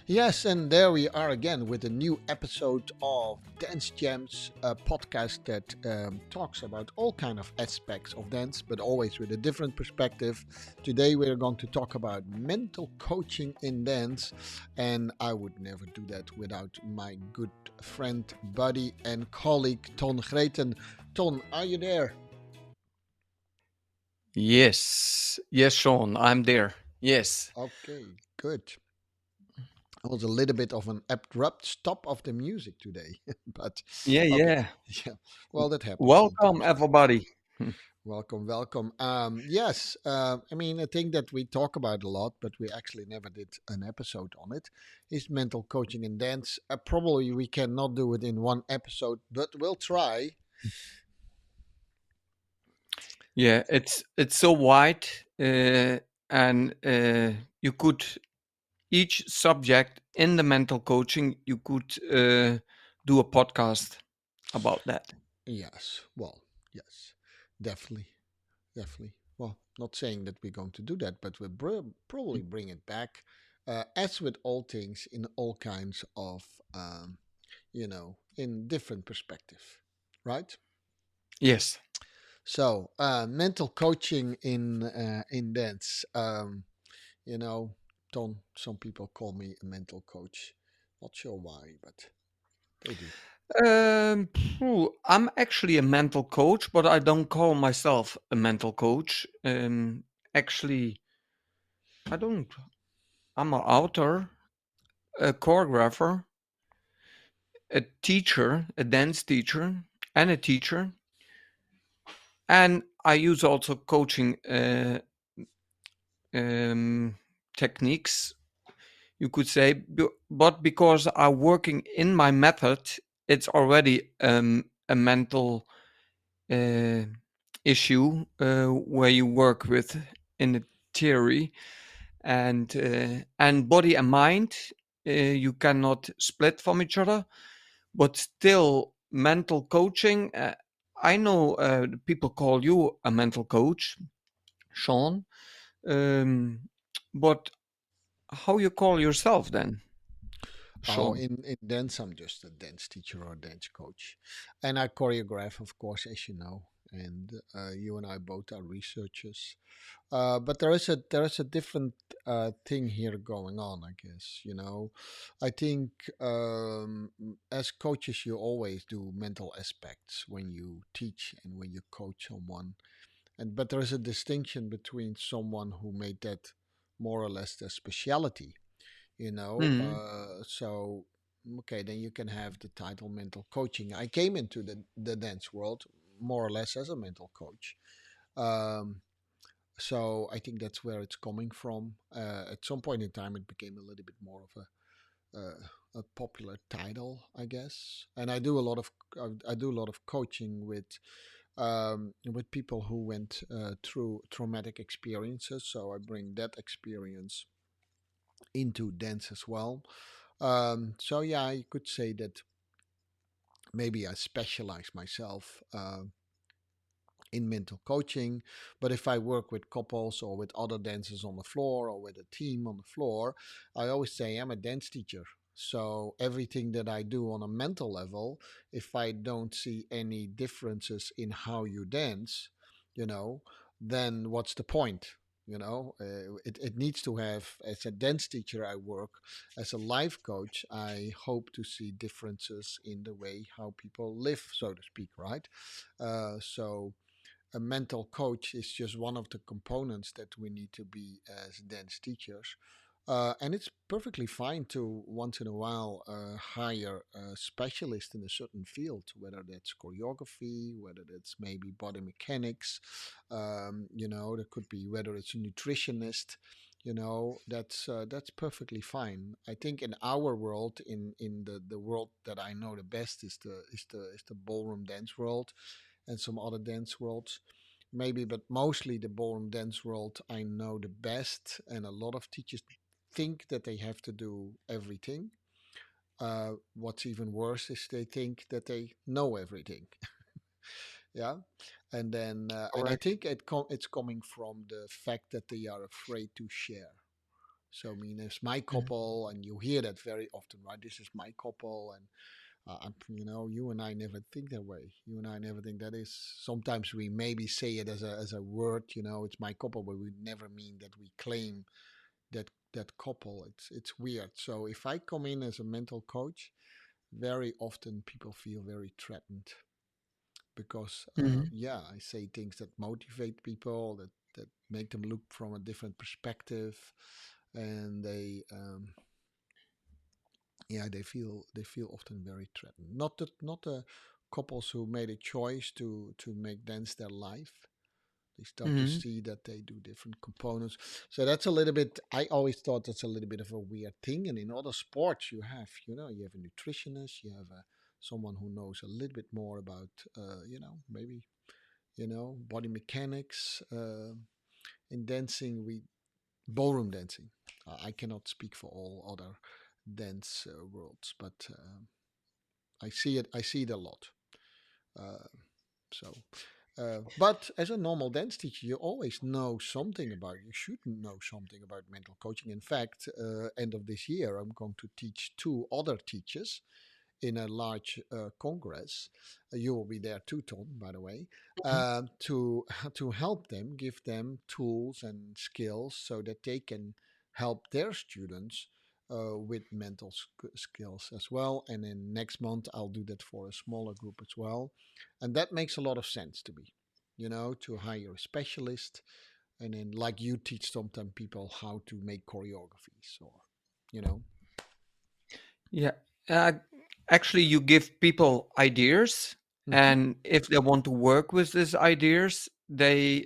Yes, and there we are again with a new episode of Dance Gems, a podcast that talks about all kind of aspects of dance, but always with a different perspective. Today we're going to talk about mental coaching in dance, and I would never do that without my good friend, buddy, and colleague Ton Greten. Ton, are you there? Yes, yes, Sean, I'm there. Yes. Okay, good. It was a little bit of an abrupt stop of the music today, but Yeah, okay, yeah. yeah. Well, that happens Welcome, sometimes. everybody. Welcome, welcome. Yes, I mean, a thing that we talk about a lot, but we actually never did an episode on it, is mental coaching and dance. Probably we cannot do it in one episode, but we'll try. Yeah, it's so wide, and you could each subject in the mental coaching. You could do a podcast about that. Yes, well, yes, definitely, definitely. Well, not saying that we're going to do that, but we'll probably bring it back. As with all things, in all kinds of, in different perspective, right? Yes. So, mental coaching in dance. You know, Don. Some people call me a mental coach. Not sure why, but they do. I'm actually a mental coach, but I don't call myself a mental coach. Actually, I don't. I'm an author, a choreographer, a teacher, a dance teacher, and a teacher. And I use also coaching um, techniques, you could say. But because I'm working in my method, it's already a mental uh, issue where you work with in the theory and body and mind. You cannot split from each other, but still mental coaching. I know people call you a mental coach, Sean, um, but how you call yourself then, Oh, Sean? in dance, I'm just a dance teacher or a dance coach, and I choreograph, of course, as you know. And you and I both are researchers. But there is a different thing here going on, I guess. I think as coaches, you always do mental aspects when you teach and when you coach someone, and but there is a distinction between someone who made that more or less their speciality. Mm. So okay, then you can have the title mental coaching. I came into the dance world more or less as a mental coach. Um, so I think that's where it's coming from. At some point in time, it became a little bit more of a popular title, I guess. And I do a lot of coaching with people who went through traumatic experiences. So I bring that experience into dance as well. So yeah, you could say that maybe I specialize myself in mental coaching. But if I work with couples or with other dancers on the floor or with a team on the floor, I always say I'm a dance teacher. So everything that I do on a mental level, if I don't see any differences in how you dance, you know, then what's the point? It needs to have, as a dance teacher, I work as a life coach. I hope to see differences in the way how people live, so to speak, right? So a mental coach is just one of the components that we need to be as dance teachers. And it's perfectly fine to once in a while hire a specialist in a certain field, whether that's choreography, whether that's maybe body mechanics. There could be whether it's a nutritionist. That's perfectly fine. I think in our world, in the world that I know the best is the ballroom dance world and some other dance worlds maybe, but mostly the ballroom dance world I know the best. And a lot of teachers think that they have to do everything. What's even worse is they think that they know everything. Yeah, and I Correct. think it's coming from the fact that they are afraid to share. So I mean, it's my couple, and you hear that very often, right? This is my couple, and you and I never think that way. You and I never think that is. Sometimes we maybe say it as a word, it's my couple, but we never mean that we claim that couple. It's weird. So if I come in as a mental coach, very often people feel very threatened because Mhm. yeah, I say things that motivate people, that make them look from a different perspective, and they feel often very threatened. Not the couples who made a choice to make dance their life. They start to Mhm. see that they do different components. So that's a little bit. I always thought that's a little bit of a weird thing. And in other sports, you have a nutritionist, you have someone who knows a little bit more about, maybe body mechanics. In dancing, we ballroom dancing. I cannot speak for all other dance worlds, but I see it. I see it a lot. Uh, so, but as a normal dance teacher, you always know something about. You should know something about mental coaching. In fact, end of this year, I'm going to teach two other teachers in a large congress. You will be there too, Tom, by the way, to to help them, give them tools and skills so that they can help their students with mental skills as well. And then next month, I'll do that for a smaller group as well. And that makes a lot of sense to me, to hire a specialist. And then, like you teach sometimes people how to make choreographies or, you know. Yeah. Uh, Actually, you give people ideas, Hmm. and if they want to work with these ideas, they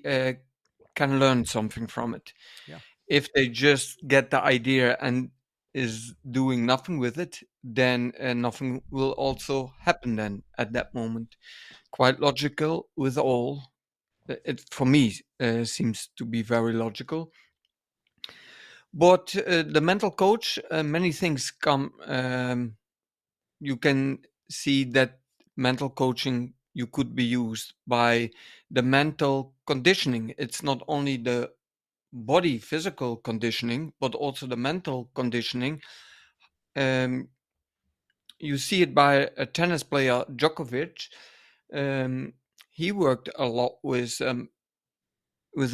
can learn something from it. Yeah. If they just get the idea and is doing nothing with it, then nothing will also happen then at that moment. Quite logical with all. It for me seems to be very logical. But the mental coach, many things come. You can see that mental coaching you could be used by the mental conditioning. It's not only the body physical conditioning, but also the mental conditioning. Um, you see it by a tennis player, Djokovic. Um, he worked a lot with a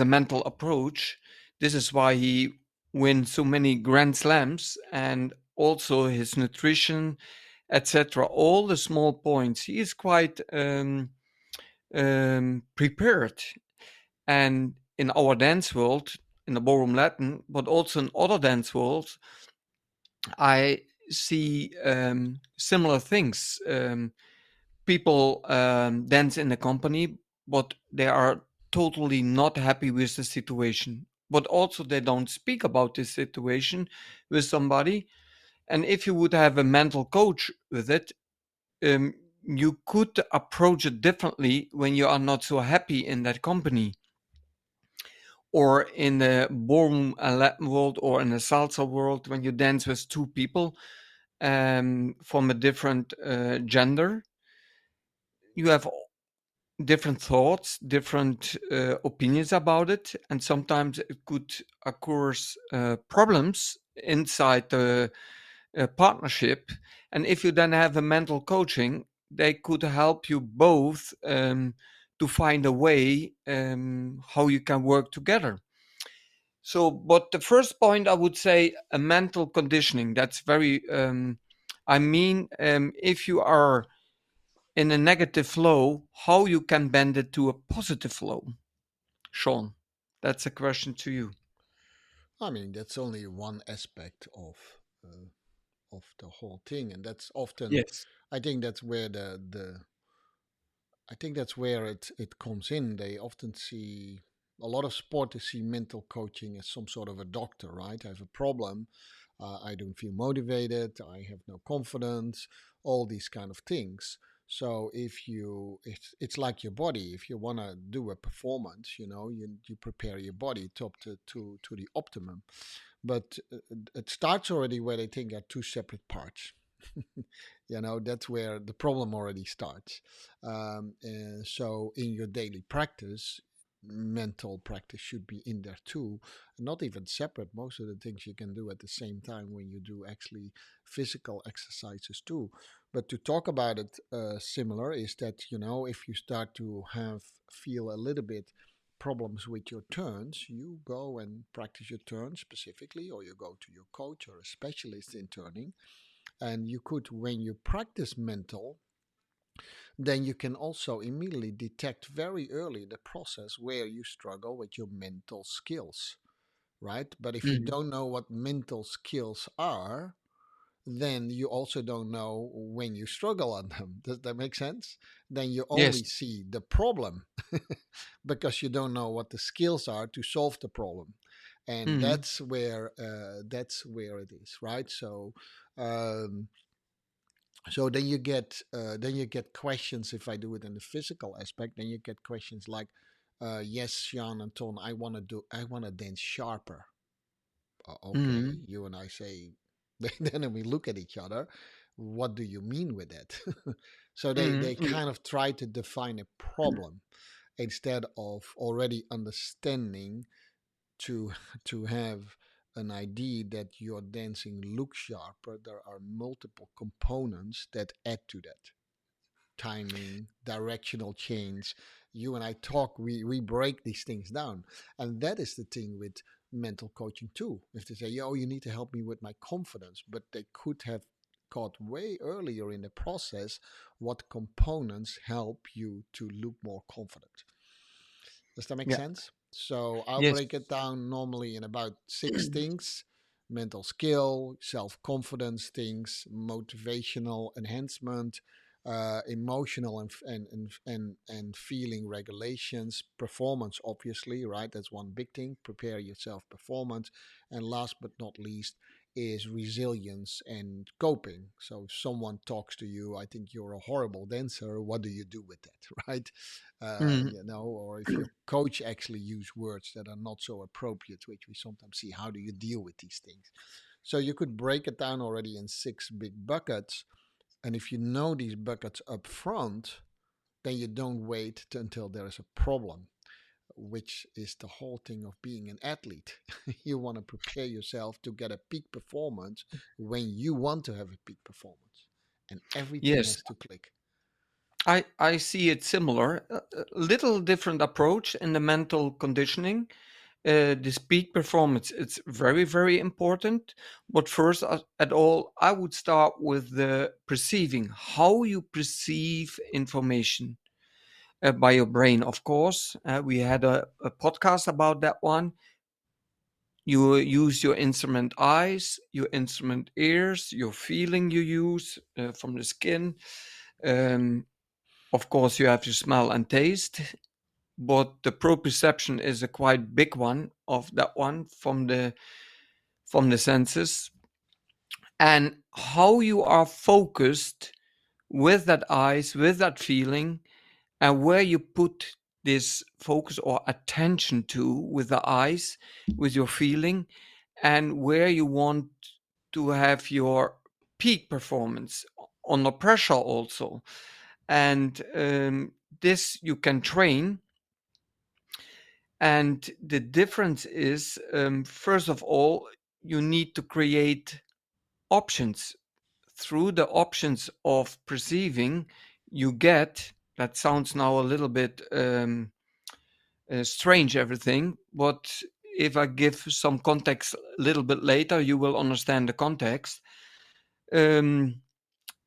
mental approach. This is why he wins so many Grand Slams, and also his nutrition, etc. All the small points. He is quite prepared. And in our dance world, in the ballroom Latin, but also in other dance worlds, I see similar things. People dance in the company, but they are totally not happy with the situation. But also, they don't speak about this situation with somebody. And if you would have a mental coach with it, um, you could approach it differently when you are not so happy in that company or in the ballroom Latin world or in the salsa world when you dance with two people from a different gender. You have different thoughts, different opinions about it, and sometimes it could occur problems inside the partnership. And if you then have a mental coaching, they could help you both to find a way how you can work together. So, but the first point I would say a mental conditioning. That's very. If you are in a negative flow, how you can bend it to a positive flow. Sean, that's a question to you. I mean, that's only one aspect of the whole thing, and that's often, Yes. I think that's where it comes in. They often see a lot of sporters see mental coaching as some sort of a doctor, right? I have a problem, I don't feel motivated, I have no confidence, all these kind of things. So it's like your body. If you want to do a performance, you prepare your body to the optimum. But it starts already where they think are two separate parts. That's where the problem already starts. And so in your daily practice, mental practice should be in there too, not even separate. Most of the things you can do at the same time when you do actually physical exercises too. But to talk about it similar is that, if you start to have feel a little bit problems with your turns, you go and practice your turns specifically, or you go to your coach or a specialist in turning. And you could, when you practice mental, then you can also immediately detect very early in the process where you struggle with your mental skills, right? But if you Mm. don't know what mental skills are, then you also don't know when you struggle on them. Does that make sense? Then you Yes. only see the problem because you don't know what the skills are to solve the problem. And Mm. that's where it is, right? Um, so then you get questions. If I do it in the physical aspect, then you get questions like, yes, Sean and Ton, I want to dance sharper. Okay, Mm. you and I say, then we look at each other. What do you mean with that? So they Mm. they kind of try to define a problem instead of already understanding to to have an idea that your dancing looks sharper. There are multiple components that add to that: timing, directional change. You and I talk, we break these things down. And that is the thing with mental coaching too. If they say, yo, you need to help me with my confidence, but they could have caught way earlier in the process what components help you to look more confident. Does that make Yeah. sense? So I'll Yes. break it down normally in about six things: mental skill, self confidence things, motivational enhancement, emotional and feeling regulations, performance, obviously, right? That's one big thing. Prepare yourself, performance. And last but not least, is resilience and coping. So if someone talks to you, I think you're a horrible dancer, what do you do with that, right? Mm. Or if your coach actually use words that are not so appropriate, which we sometimes see, how do you deal with these things? So you could break it down already in six big buckets. And if you know these buckets up front, then you don't wait until there is a problem, which is the whole thing of being an athlete. You want to prepare yourself to get a peak performance when you want to have a peak performance. And everything Yes. has to click. I see it similar. A little different approach in the mental conditioning. This peak performance, it's very, very important. But first at all, I would start with the perceiving, how you perceive information by your brain, of course. We had a podcast about that one. You use your instrument eyes, your instrument ears, your feeling you use from the skin. Um, of course, you have to smell and taste, but the proprioception is a quite big one of that one from the senses, and how you are focused with that eyes, with that feeling, and where you put this focus or attention to with the eyes, with your feeling, and where you want to have your peak performance under pressure also. And this you can train. And the difference is, first of all, you need to create options. Through the options of perceiving, you get, that sounds now a little bit strange, everything, but if I give some context a little bit later, you will understand the context. Um,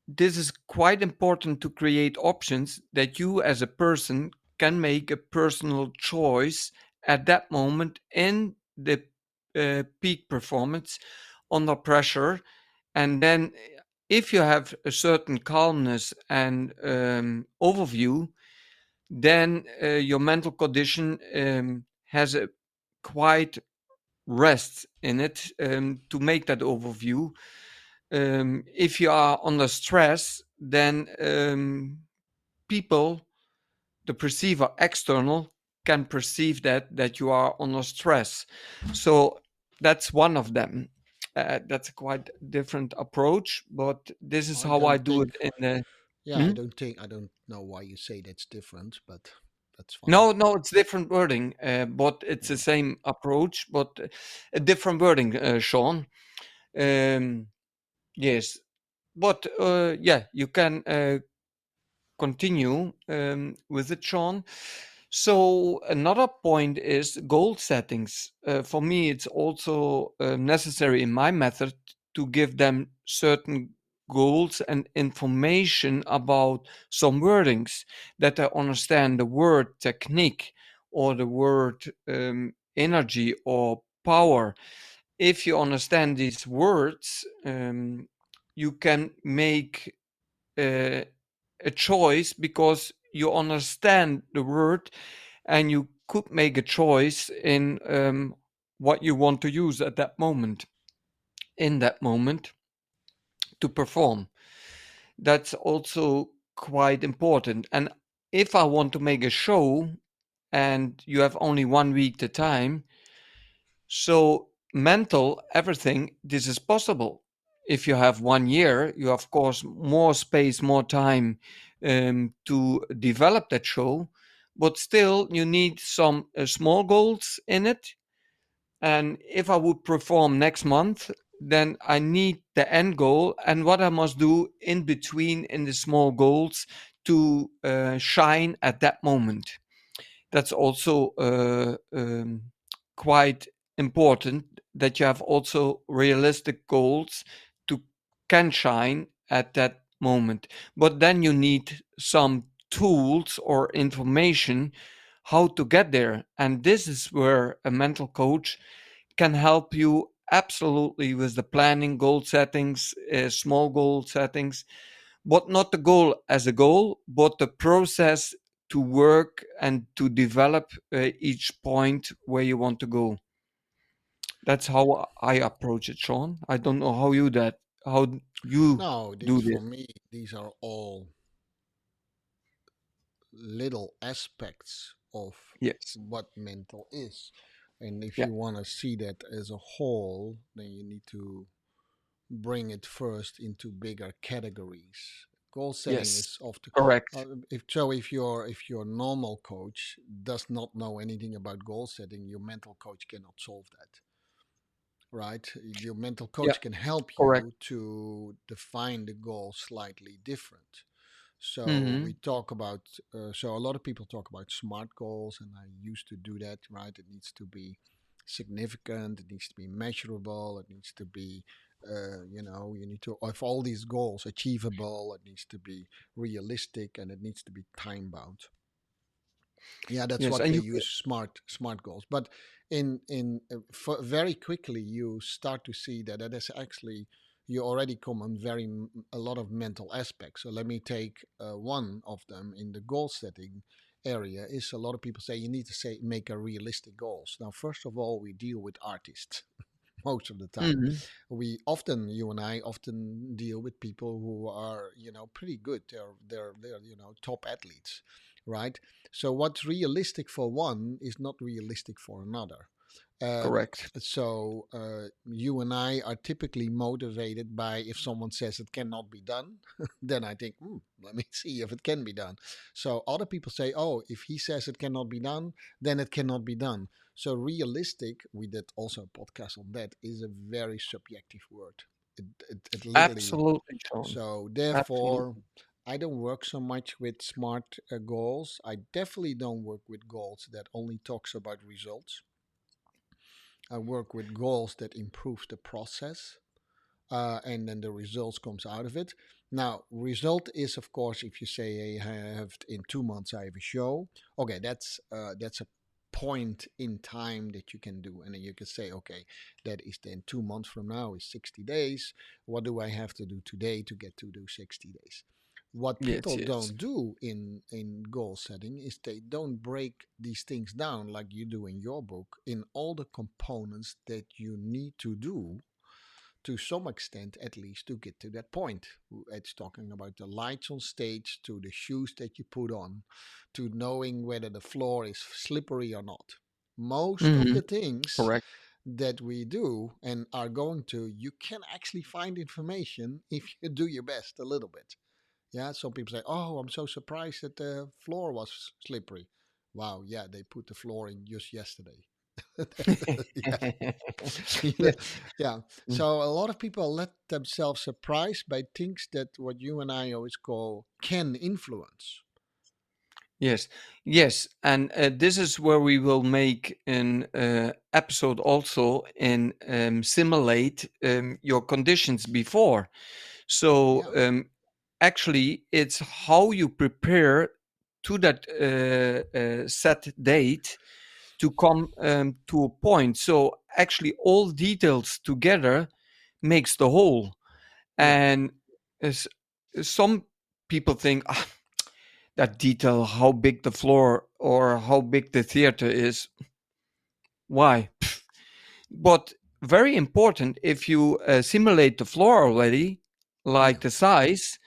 this is quite important to create options that you as a person can make a personal choice at that moment in the peak performance under pressure. And then if you have a certain calmness and overview, then your mental condition has a quite rest in it to make that overview. If you are under stress, then people, the perceiver external, can perceive that you are under stress. So that's one of them. That's a quite different approach, but this is I how I don't do it think, in the. yeah, I Hmm? don't think, I don't know why you say that's different, but That's fine. No, no, it's different wording, but it's the Yeah. same approach, but a different wording, Sean. Um, yes, but yeah, you can continue with it, Sean. So another point is goal settings. For me, it's also necessary in my method to give them certain goals and information about some wordings that they understand the word technique or the word energy or power. If you understand these words, you can make uh, a choice because you understand the word and you could make a choice in what you want to use at that moment, in that moment to perform. That's also quite important. And if I want to make a show and you have only 1 week the time, so mental everything, this is possible. If you have 1 year, you have, of course, more space, more time to develop that show, but still you need some small goals in it. And if I would perform next month, then I need the end goal and what I must do in between in the small goals to shine at that moment. That's also quite important that you have also realistic goals to can shine at that moment. But then you need some tools or information how to get there. And this is where a mental coach can help you absolutely with the planning, goal settings, small goal settings, but not the goal as a goal, but the process to work and to develop each point where you want to go. That's how I approach it, Sean. I don't know how you No, this do for this. me, these are all little aspects of Yes. what mental is. And if Yeah. you want to see that as a whole, then you need to bring it first into bigger categories. Goal setting Yes. is often Correct. if your normal coach does not know anything about goal setting, your mental coach cannot solve that, right? Your mental Yeah. coach can help Correct. you to define the goal slightly different. So we Hmm. talk about, so a lot of people talk about SMART goals, and I used to do that, right? It needs to be significant, it needs to be measurable, it needs to be, you need to have all these goals achievable, it needs to be realistic, and it needs to be time bound. Yeah, that's Yes. what And they you use smart goals. But very quickly you start to see that that is actually you already come on a lot of mental aspects. So let me take one of them in the goal setting area is a lot of people say you need to say make a realistic goals. Now, first of all, we deal with artists most of the time. hmm You and I often deal with people who are, pretty good. They're top athletes, right? So what's realistic for one is not realistic for another. Um, correct. so you and I are typically motivated by if someone says it cannot be done, then I think, let me see if it can be done. So other people say, oh, if he says it cannot be done, then it cannot be done. So realistic, we did also a podcast on that, is a very subjective word. It literally, Absolutely, Sean. so therefore, Absolutely. I don't work so much with smart goals. I definitely don't work with goals that only talks about results. I work with goals that improve the process, and then the results comes out of it. Now, result is of course if you say hey, I have in 2 months I have a show. Okay, that's a point in time that you can do, and then you can say okay, that is then 2 months from now is 60 days. What do I have to do today to get to do 60 days? What Yes. people Yes. don't do in goal setting is they don't break these things down like you do in your book in all the components that you need to do to some extent at least to get to that point. It's talking about the lights on stage to the shoes that you put on to knowing whether the floor is slippery or not. Most of hmm the things Correct. that we do and are going to, you can actually find information if you do your best a little bit. Yeah, some people say, "Oh, I'm so surprised that the floor was slippery." Wow, yeah, they put the floor in just yesterday. Yeah. Yeah. Yeah. Mm. So a lot of people let themselves surprise by things that what you and I always call can influence. Yes, yes, and this is where we will make an episode also and simulate your conditions before. So Yeah. actually, it's how you prepare to that set date to come to a point. So actually, all details together makes the whole. Yeah. And as some people think, "Ah, that detail, how big the floor or how big the theater is, why?" But very important, if you simulate the floor already, Yeah. like the size,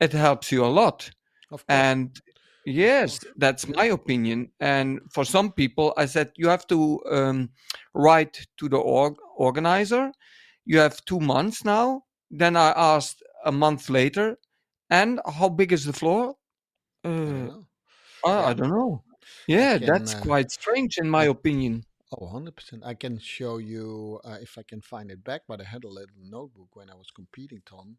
it helps you a lot. Of course. And Of yes, course. that's Yeah. my opinion. And for some people, I said you have to write to the organizer. You have 2 months now. Then I asked a month later, and how big is the floor? I don't Uh, know. I Yeah. don't know. I Yeah, can that's quite strange in my I opinion. Oh, 100%. I can show you if I can find it back, but I had a little notebook when I was competing, Tom.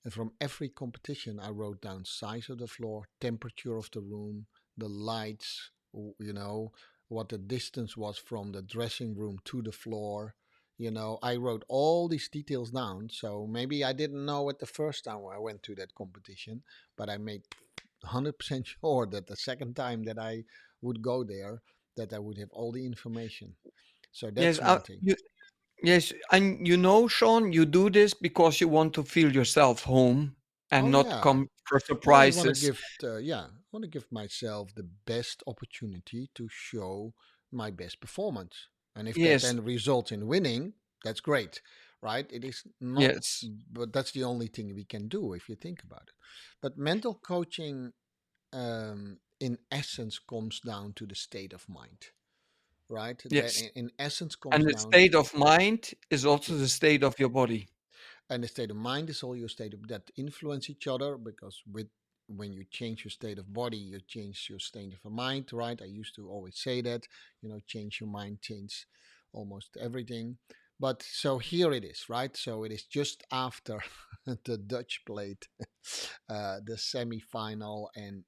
And from every competition, I wrote down size of the floor, temperature of the room, the lights, what the distance was from the dressing room to the floor. I wrote all these details down. So maybe I didn't know it the first time I went to that competition, but I made 100% sure that the second time that I would go there, that I would have all the information. So Yes, that's one thing. yes, and Sean, you do this because you want to feel yourself home and Oh not yeah, come for yeah. I want to surprises. I want to give myself the best opportunity to show my best performance, and if that Yes, then results in winning, that's great, right? It is not, yes, but that's the only thing we can do if you think about it. But mental coaching, in essence, comes down to the state of mind, right? That yes. in essence comes And the down state of mind is also the yes. state of your body. And the state of mind is all your state of that influence each other because with when you change your state of body, you change your state of mind, right? I used to always say that, change your mind, change almost everything. But so here it is, right? So it is just after the Dutch played the semi-final, and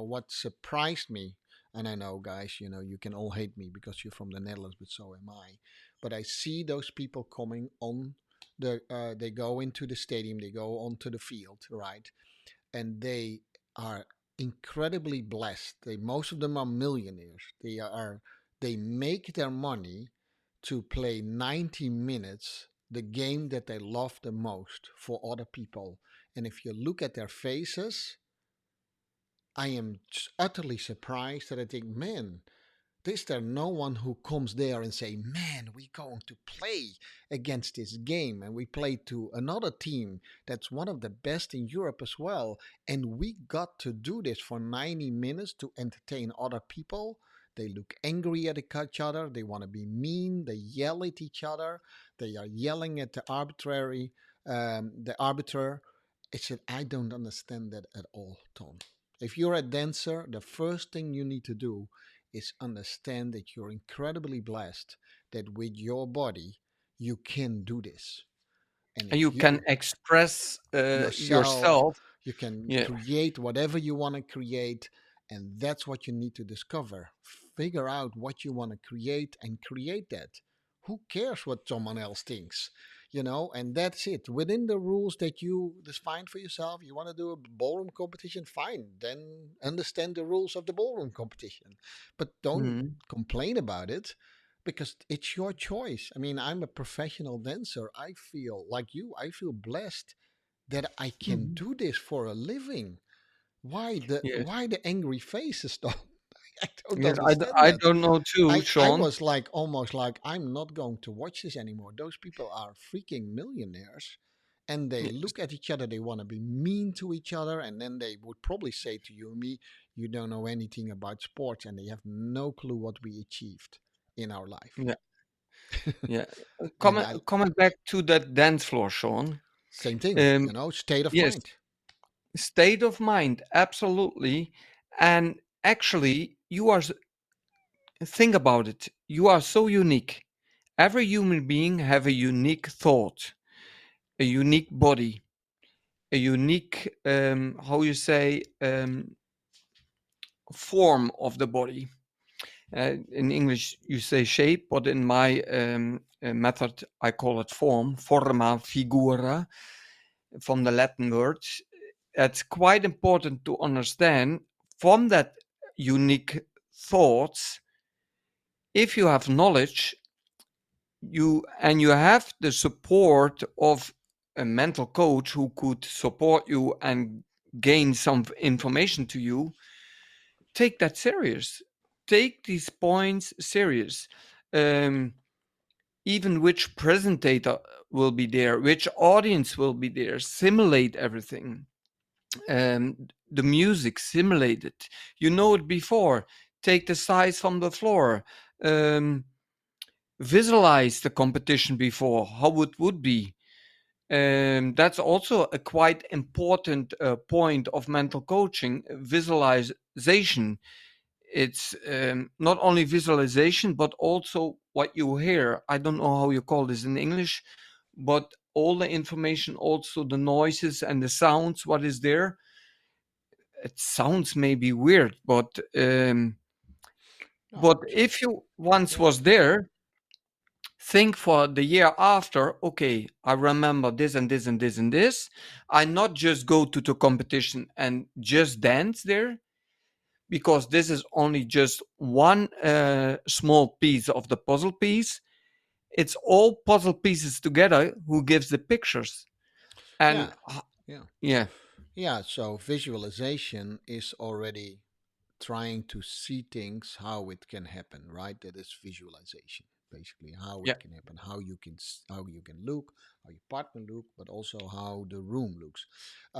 what surprised me, and I know, guys, you can all hate me because you're from the Netherlands, but so am I. But I see those people coming on they go into the stadium, they go onto the field, right? And they are incredibly blessed. Most of them are millionaires. They make their money to play 90 minutes the game that they love the most for other people. And if you look at their faces, I am utterly surprised that I think, man, is there no one who comes there and say, "Man, we're going to play against this game, and we play to another team that's one of the best in Europe as well, and we got to do this for 90 minutes to entertain other people." They look angry at each other. They want to be mean. They yell at each other. They are yelling at the arbiter. I said, I don't understand that at all, Tom. If you're a dancer, the first thing you need to do is understand that you're incredibly blessed that with your body you can do this. And And if you can you express yourself, yourself. you can Yeah. create whatever you want to create, and that's what you need to discover. Figure out what you want to create and create that. Who cares what someone else thinks? And that's it. Within the rules that you define for yourself, you want to do a ballroom competition, fine. Then understand the rules of the ballroom competition. But don't Mhm. complain about it because it's your choice. I mean, I'm a professional dancer. I feel like you, I feel blessed that I can Mhm. do this for a living. Why the Yes. why the angry faces though? I don't Yes. understand I that. don't know too, I Sean. was like almost like I'm not going to watch this anymore. Those people are freaking millionaires and they Yes. look at each other, they want to be mean to each other, and then they would probably say to you and me, you don't know anything about sports, and they have no clue what we achieved in our life. Yeah. Yeah. And Coming I coming back to that dance floor, Sean. same thing, Um, state of yes, mind. state of mind, absolutely. And actually, you are think about it. You are so unique. Every human being have a unique thought, a unique body, a unique how you say form of the body. In English, you say shape, but in my method, I call it form, forma figura, from the Latin words. It's quite important to understand from that unique thoughts. If you have knowledge, you have the support of a mental coach who could support you and gain some information to you, take that serious. Take these points serious. Um, Even which presentator will be there, which audience will be there, simulate everything. The music, simulate it. You know it before. Take the size from the floor. Um, Visualize the competition before, how it would be. That's also a quite important point of mental coaching, visualization. It's not only visualization, but also what you hear. I don't know how you call this in English, but all the information, also the noises and the sounds, what is there. It sounds maybe weird, No, but so if you once yeah, was there, think for the year after, okay, I remember this and this and this and this. I not just go to the competition and just dance there, because this is only just one small piece of the puzzle piece. It's all puzzle pieces together who gives the pictures. And yeah, yeah, yeah, yeah. So visualization is already trying to see things how it can happen, right? That is visualization, basically how yeah, it can happen, how you can how you can look, how your partner look, but also how the room looks.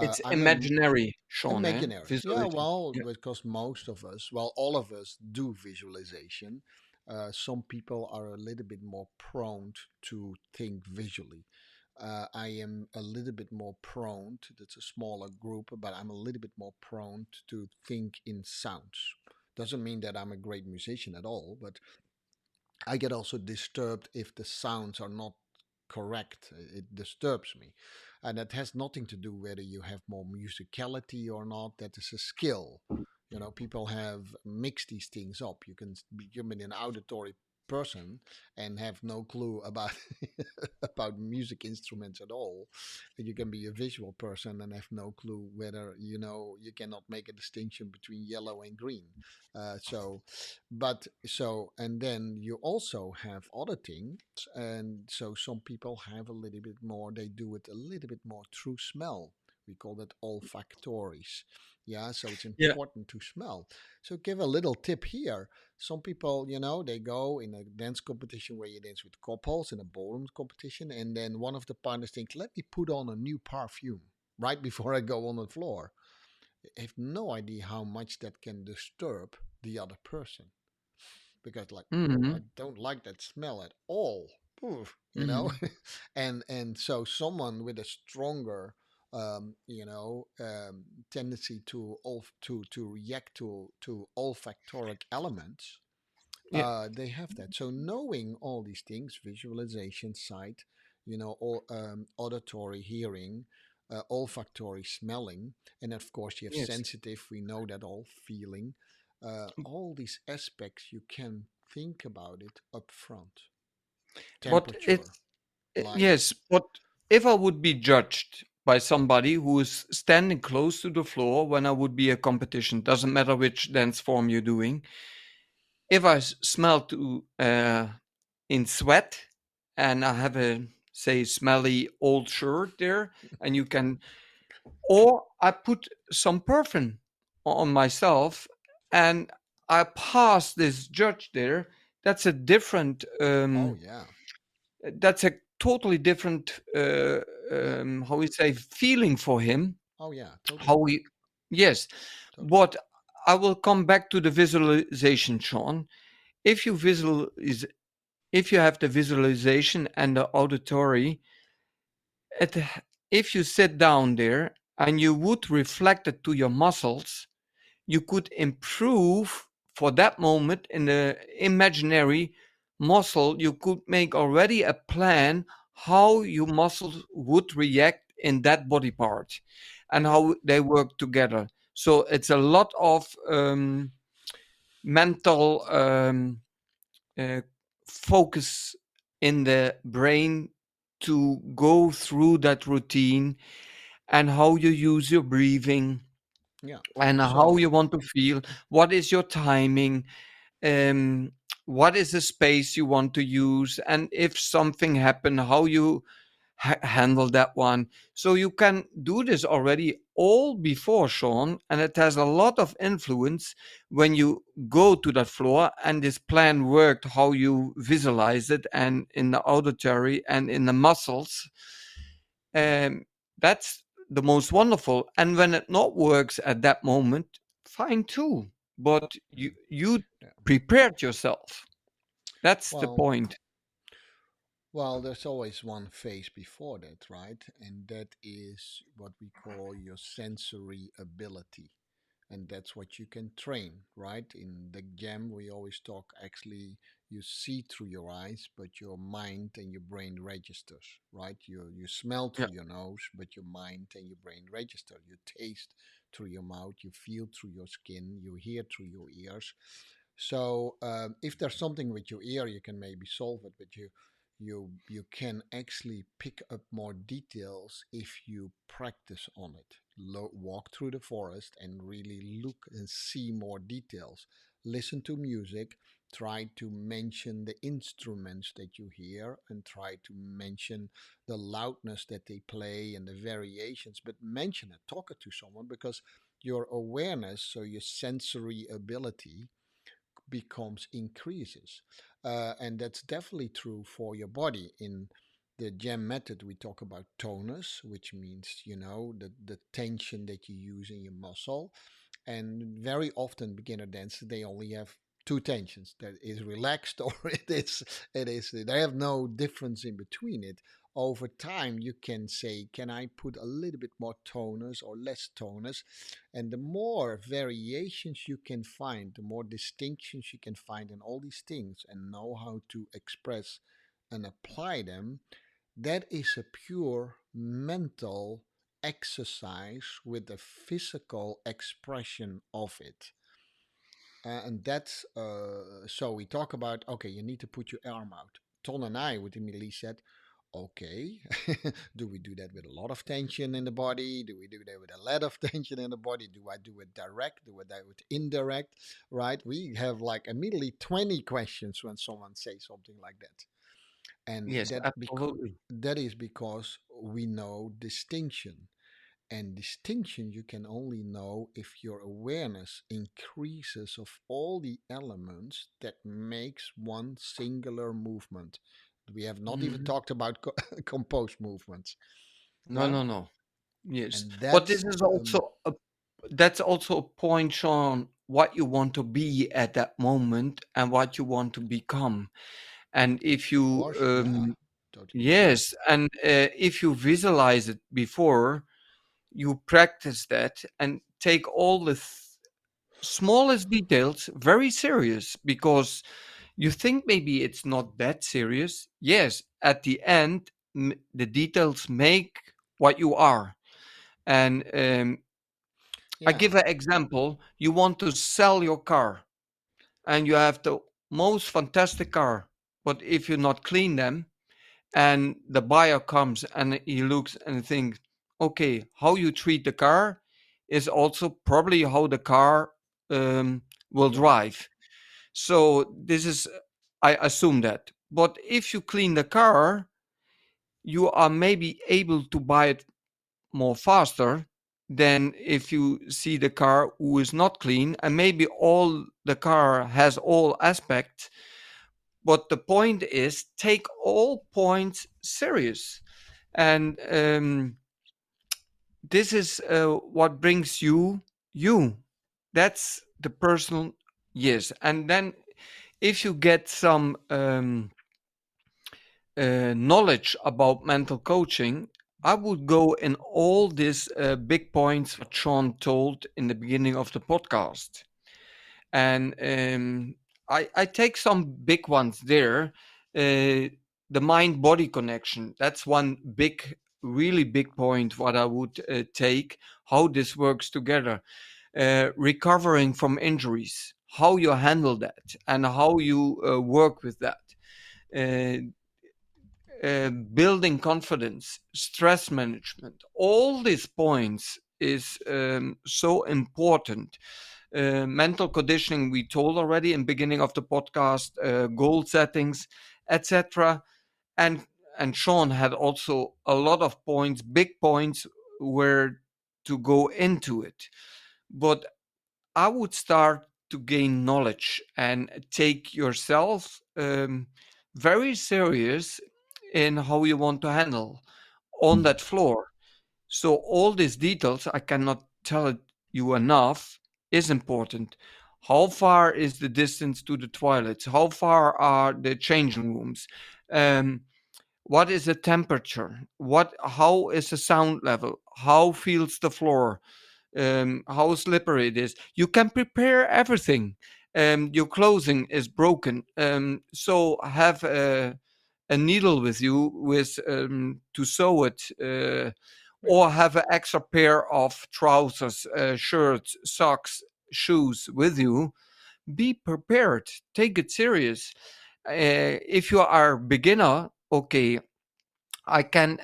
it's I'm a imaginary, Sean, eh? imaginary. Yeah, Visualization. well, Yeah. because most of us, well, all of us do visualization. Some people are a little bit more prone to think visually. I am a little bit more prone to, that's a smaller group, but I'm a little bit more prone to think in sounds. Doesn't mean that I'm a great musician at all, but I get also disturbed if the sounds are not correct. It disturbs me. And that has nothing to do whether you have more musicality or not. That is a skill. You know, people have mixed these things up. You can become an auditory person and have no clue about about music instruments at all. And you can be a visual person and have no clue whether, you know, you cannot make a distinction between yellow and green. So and then you also have other things, and so some people have a little bit more, they do it a little bit more through smell. We call that olfactories. Yeah, so it's Yeah. important to smell. So give a little tip here. Some people, you know, they go in a dance competition where you dance with couples in a ballroom competition, and then one of the partners thinks, let me put on a new perfume right before I go on the floor. I have no idea how much that can disturb the other person, because like, oh, I Hmm. don't like that smell at all. Oof, you know. Hmm. And so someone with a stronger tendency to to react to olfactoric elements, Yeah. they have that. So knowing all these things, visualization, sight, all auditory, hearing, olfactory, smelling, and of course you have Yes. sensitive. We know that all, feeling. All these aspects you can think about it up front. But Temperature, it's light. yes, but if I would be judged by somebody who is standing close to the floor when I would be a competition, doesn't matter which dance form you're doing, if I smell to in sweat and I have a say smelly old shirt there, and you can, or I put some perfume on myself and I pass this judge there. That's a different Oh yeah. that's a totally different how we say feeling for him. Oh yeah. How Totally. we, yes, Totally. but I will come back to the visualization, Sean. If you visualize, if you have the visualization and the auditory, at the, if you sit down there and you would reflect it to your muscles, you could improve for that moment in the imaginary muscle, you could make already a plan how your muscles would react in that body part and Yeah. how they work together. So it's a lot of mental uh, focus in the brain to go through that routine and how you use your breathing Yeah. and how you So want to feel. What is your timing? um, what is the space you want to use, and if something happened, how you handle that one. So you can do this already all before, Sean, and it has a lot of influence when you go to that floor and this plan worked, how you visualize it, and in the auditory and in the muscles. um, that's the most wonderful. And when it not works at that moment, fine too, but you yeah. prepared yourself. That's the Well, point. there's always one phase before that, right? And that is what we call your sensory ability. And that's what you can train, right? In the gym, we always talk actually, you see through your eyes, but your mind and your brain registers, right? You smell Yeah. through your nose, but your mind and your brain register. You taste through your mouth, you feel through your skin, you hear through your ears. So if there's something with your ear, you can maybe solve it, but you can actually pick up more details if you practice on it. Walk through the forest and really look and see more details. Listen to music. Try to mention the instruments that you hear and try to mention the loudness that they play and the variations, but mention it, talk it to someone, because your awareness, so your sensory ability, becomes increases. And that's definitely true for your body. In the gem method, we talk about tonus, which means, the tension that you use in your muscle. And very often beginner dancers, they only have two tensions, that is relaxed or it is they have no difference in between it. Over time you can say, can I put a little bit more tonus or less tonus? And the more variations you can find, the more distinctions you can find in all these things and know how to express and apply them, that is a pure mental exercise with a physical expression of it. And that's so we talk about, okay, you need to put your arm out. Ton and I would immediately said, okay, do we do that with a lot of tension in the body? Do we do that with a lot of tension in the body? Do I do it direct? Do I do it indirect? Right? We have like immediately 20 questions when someone says something like that. And Yes, absolutely. that is because we know distinction. And distinction you can only know if your awareness increases of all the elements that makes one singular movement. We have not even Mhm. talked about composed movements. No, Yeah, no, no. Yes, and but that's this is also a that's also a point, Sean, what you want to be at that moment and what you want to become. And if of you course, yeah, totally agree. yes, and if you visualize it before, you practice that and take all the smallest details very serious, because you think maybe it's not that serious. Yes, at the end, the details make what you are. And I Yeah, give an example. You want to sell your car and you have the most fantastic car, but if you not clean them and the buyer comes and he looks and thinks, okay, how you treat the car is also probably how the car will yeah, drive. So this is, I assume that. But if you clean the car, you are maybe able to buy it more faster than if you see the car who is not clean, and maybe all the car has all aspects. But the point is, take all points serious. And this is what brings you. That's the personal. Yes. And then if you get some knowledge about mental coaching, I would go in all these big points what Sean told in the beginning of the podcast. And I take some big ones there. Uh, the mind body connection. That's one big, really big point. What I would take how this works together. Recovering from injuries, how you handle that, and how you work with that. Uh, Building confidence, stress management, all these points is so important. Mental conditioning, we told already in beginning of the podcast, goal settings, etc. And Sean had also a lot of points, big points, where to go into it. But I would start to gain knowledge and take yourself very serious in how you want to handle on that floor. So all these details, I cannot tell it you enough, is important. How far is the distance to the toilets? How far are the changing rooms? Um, what is the temperature? What? How is the sound level? How feels the floor? How slippery it is. You can prepare everything. Your clothing is broken, so have a needle with you with to sew it, Yeah. or have an extra pair of trousers, shirts, socks, shoes with you. Be prepared. Take it serious. If you are a beginner, okay, I can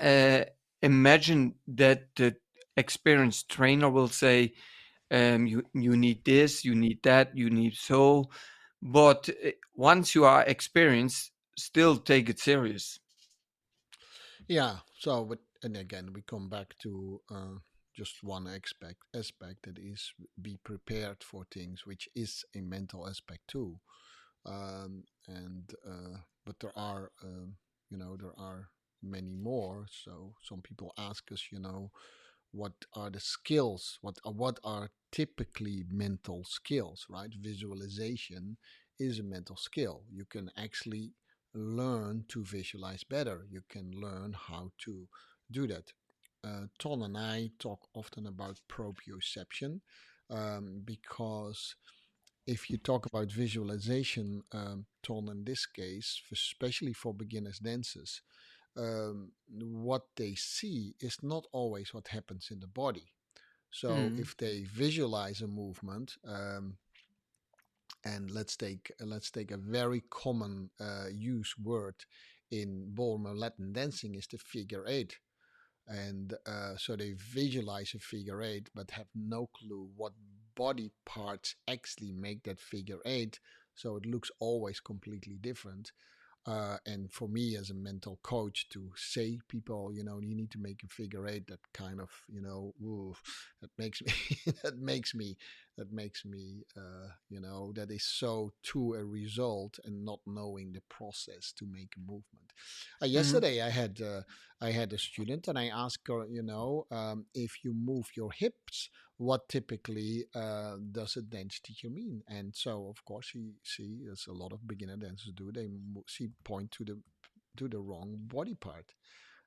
imagine that the experienced trainer will say, you need this, you need that, you need so. But once you are experienced, still take it serious. Yeah. So, but and again, we come back to just one aspect that is be prepared for things, which is a mental aspect too. And but there are there are many more. So some people ask us, what are the skills? What are typically mental skills? Right? Visualization is a mental skill. You can actually learn to visualize better. You can learn how to do that. Ton and I talk often about proprioception because if you talk about visualization, Ton, in this case, especially for beginners dancers, what they see is not always what happens in the body. So Mm, if they visualize a movement, and let's take a very common use word in ballroom or Latin dancing is the figure eight, and so they visualize a figure eight but have no clue what body parts actually make that figure eight, so it looks always completely different. And for me as a mental coach to say people, you need to make a figure eight, that kind of, ooh, that makes me that makes me that is so to a result and not knowing the process to make a movement. mm, Yesterday I had a student and I asked her, if you move your hips, what typically does a dance teacher mean? And so, of course, she as a lot of beginner dancers do, she point to the wrong body part.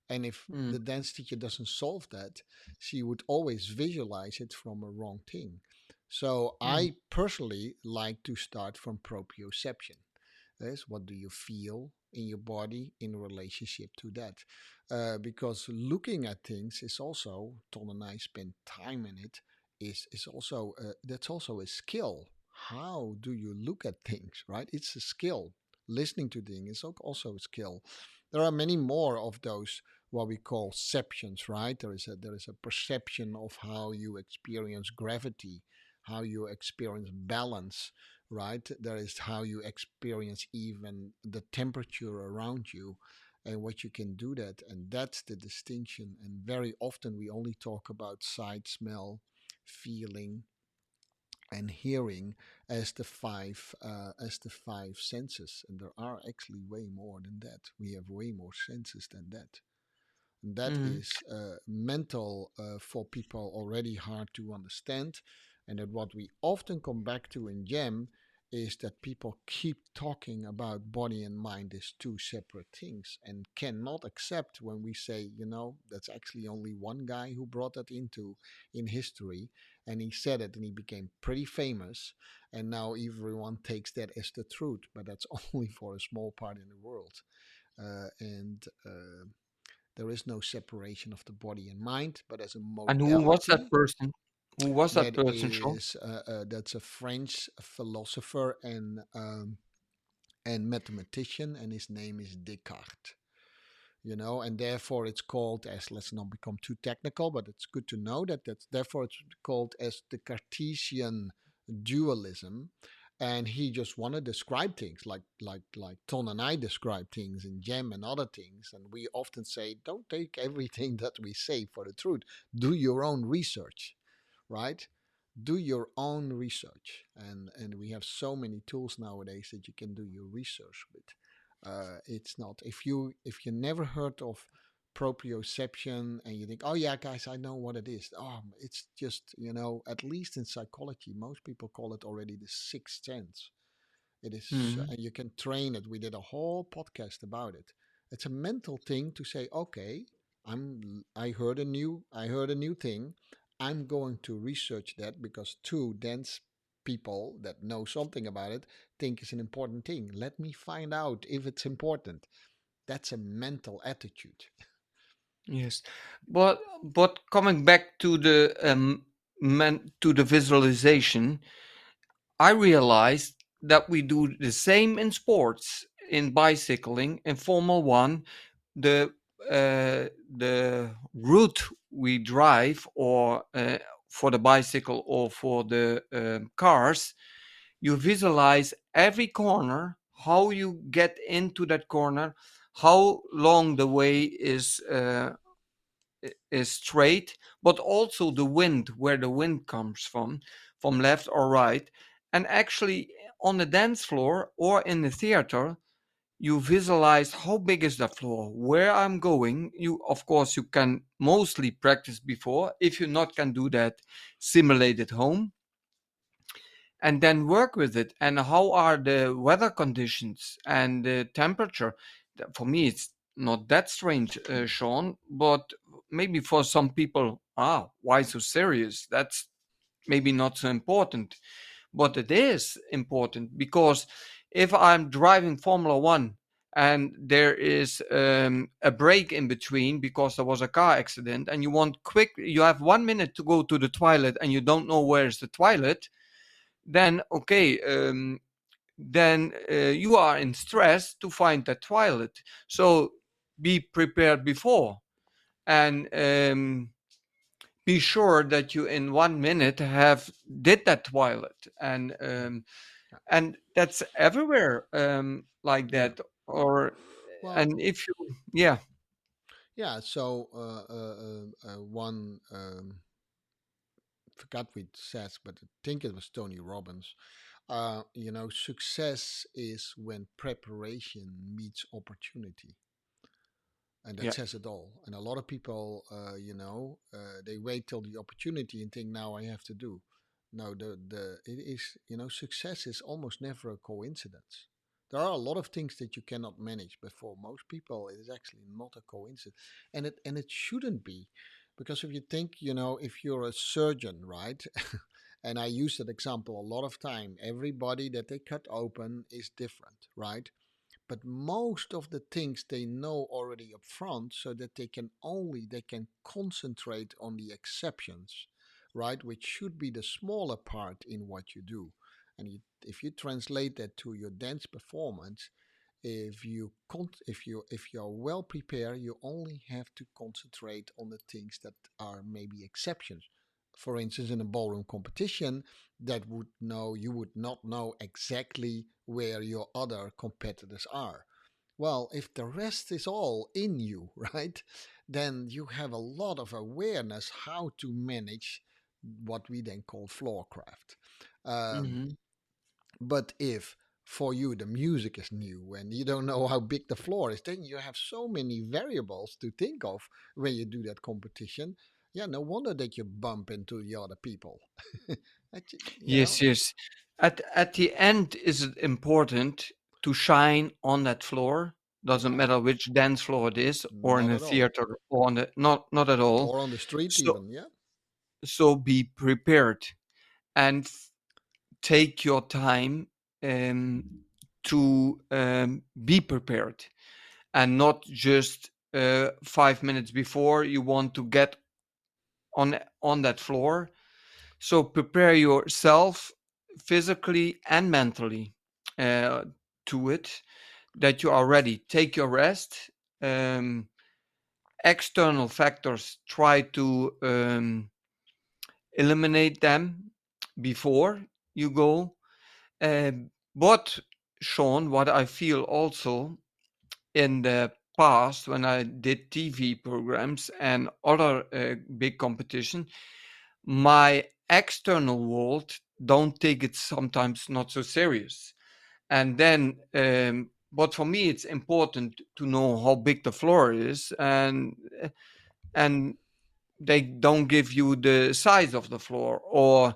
And if mm, the dance teacher doesn't solve that, she would always visualize it from a wrong thing. So mm, I personally like to start from proprioception. Is what do you feel in your body in relationship to that? Because looking at things is also, Tom and I spend time in it. Is also that's also a skill. How do you look at things? Right? It's a skill. Listening to things is also a skill. There are many more of those what we call perceptions. Right? There is a perception of how you experience gravity, how you experience balance, right? That is how you experience even the temperature around you and what you can do that. And that's the distinction. And very often we only talk about sight, smell, feeling, and hearing as the five senses. And there are actually way more than that. We have way more senses than that. And that mm, is mental for people already hard to understand. And that what we often come back to in Jam is that people keep talking about body and mind as two separate things and cannot accept when we say, that's actually only one guy who brought that into in history, and he said it and he became pretty famous, and now everyone takes that as the truth, but that's only for a small part in the world. And There is no separation of the body and mind, but as a And who was that modality. person? Who was that That person, Sean? is that's a French philosopher and mathematician, and his name is Descartes. And therefore it's called as, let's not become too technical, but it's good to know that's therefore it's called as the Cartesian dualism. And he just want to describe things like Ton and I describe things in Gem and other things, and we often say, don't take everything that we say for the truth. Do your own research, right? Do your own research, and we have so many tools nowadays that you can do your research with. It's not, if you never heard of proprioception and you think, oh yeah, guys, I know what it is. It's just, at least in psychology, most people call it already the sixth sense. It is, Hmm. and you can train it. We did a whole podcast about it. It's a mental thing to say, okay, I heard a new thing. I'm going to research that because two dense people that know something about it think it's an important thing. Let me find out if it's important. That's a mental attitude. Yes, but coming back to the to the visualization, I realized that we do the same in sports, in bicycling, in Formula One. The the route we drive, or for the bicycle or for the cars, you visualize every corner, how you get into that corner, how long the way is straight, but also the wind, where the wind comes from left or right. And actually, on the dance floor or in the theater, you visualize how big is the floor, where I'm going. You, of course, you can mostly practice before. If you not can do that, simulate at home and then work with it. And how are the weather conditions and the temperature? For me, it's not that strange, Sean, but maybe for some people, why so serious? That's maybe not so important, but it is important, because if I'm driving Formula One and there is a break in between because there was a car accident, and you have 1 minute to go to the toilet and you don't know where's the toilet, then okay, then you are in stress to find the toilet. So be prepared before, and be sure that you in 1 minute have did that toilet. And that's everywhere, like Yeah. that. Or Well, and if you, yeah, yeah. So one forgot what it says, but I think it was Tony Robbins. Success is when preparation meets opportunity, and that yeah. says it all. And a lot of people, they wait till the opportunity and think, now I have to do. No, the it is, success is almost never a coincidence. There are a lot of things that you cannot manage, but for most people, it is actually not a coincidence, and it shouldn't be, because if you think, if you're a surgeon, right, and I use that example a lot of time, everybody that they cut open is different, right? But most of the things they know already up front, so that they can concentrate on the exceptions, right, which should be the smaller part in what you do. And if you translate that to your dance performance, if you're well prepared, you only have to concentrate on the things that are maybe exceptions. For instance, in a ballroom competition, you would not know exactly where your other competitors are. Well, if the rest is all in you, right, then you have a lot of awareness how to manage what we then call floor craft. Um, Hmm. but if for you the music is new and you don't know how big the floor is, then you have so many variables to think of when you do that competition. Yeah, no wonder that you bump into the other people. Yes, yes. At the end, is it important to shine on that floor? Doesn't Yeah, matter which dance floor it is, or in not a at all. theater, or on the not at all. Or on the street So even. Yeah. be prepared and take your time um, to be prepared, and not just 5 minutes before you want to get on that floor. So prepare yourself physically and mentally uh, to it, that you are ready. Take your rest. Um, External factors, try to eliminate them before you go. But Sean, what I feel also in the past when I did TV programs and other big competition, my external world don't take it sometimes not so serious. And then, but for me, it's important to know how big the floor is, and they don't give you the size of the floor, or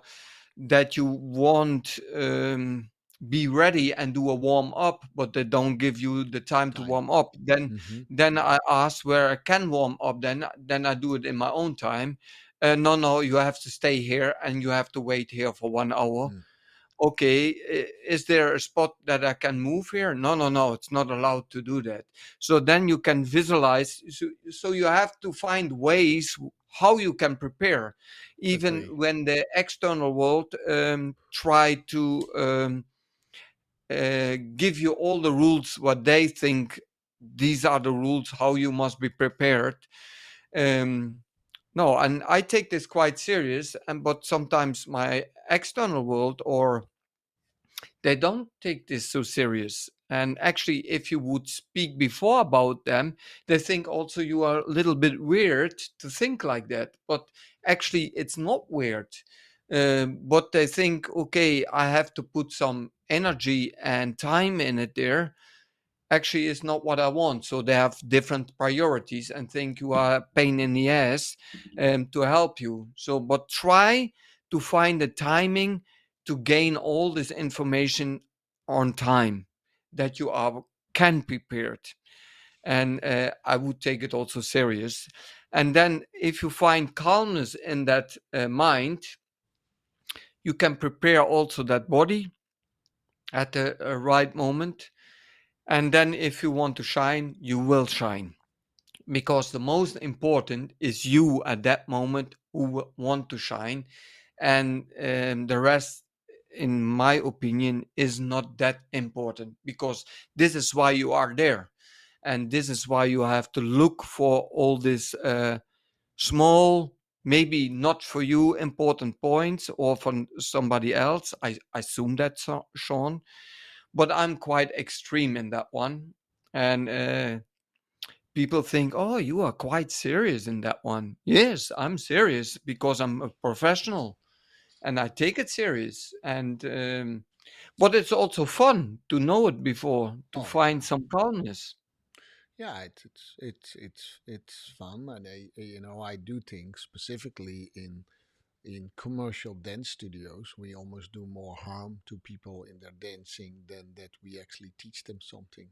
that you won't be ready and do a warm up, but they don't give you the time to Time. warm up. Then, Mm-hmm. I ask where I can warm up. Then I do it in my own time. No, no, you have to stay here and you have to wait here for 1 hour. Mm. Okay, is there a spot that I can move here? No, no, no, it's not allowed to do that. So then you can visualize. So you have to find ways how you can prepare, even Agree. when the external world try to give you all the rules what they think these are the rules how you must be prepared. Um, no, and I take this quite serious, and but sometimes my external world, or they don't take this so serious. And actually, if you would speak before about them, they think also you are a little bit weird to think like that. But actually, it's not weird. But they think, okay, I have to put some energy and time in it there. Actually, it's not what I want. So they have different priorities and think you are a pain in the ass to help you. So, but try to find the timing to gain all this information on time, that you are can prepared. And I would take it also serious. And then if you find calmness in that mind, you can prepare also that body at the right moment. And then if you want to shine, you will shine, because the most important is you at that moment who want to shine. And the rest, in my opinion, is not that important, because this is why you are there, and this is why you have to look for all these small, maybe not for you important points, or for somebody else. I assume that, Sean, but I'm quite extreme in that one. And people think, oh, you are quite serious in that one. Yes, I'm serious because I'm a professional and I take it serious. And but it's also fun to know it before, to Oh yeah. find some calmness. Yeah, it's fun, and I do think specifically in commercial dance studios, we almost do more harm to people in their dancing than that we actually teach them something.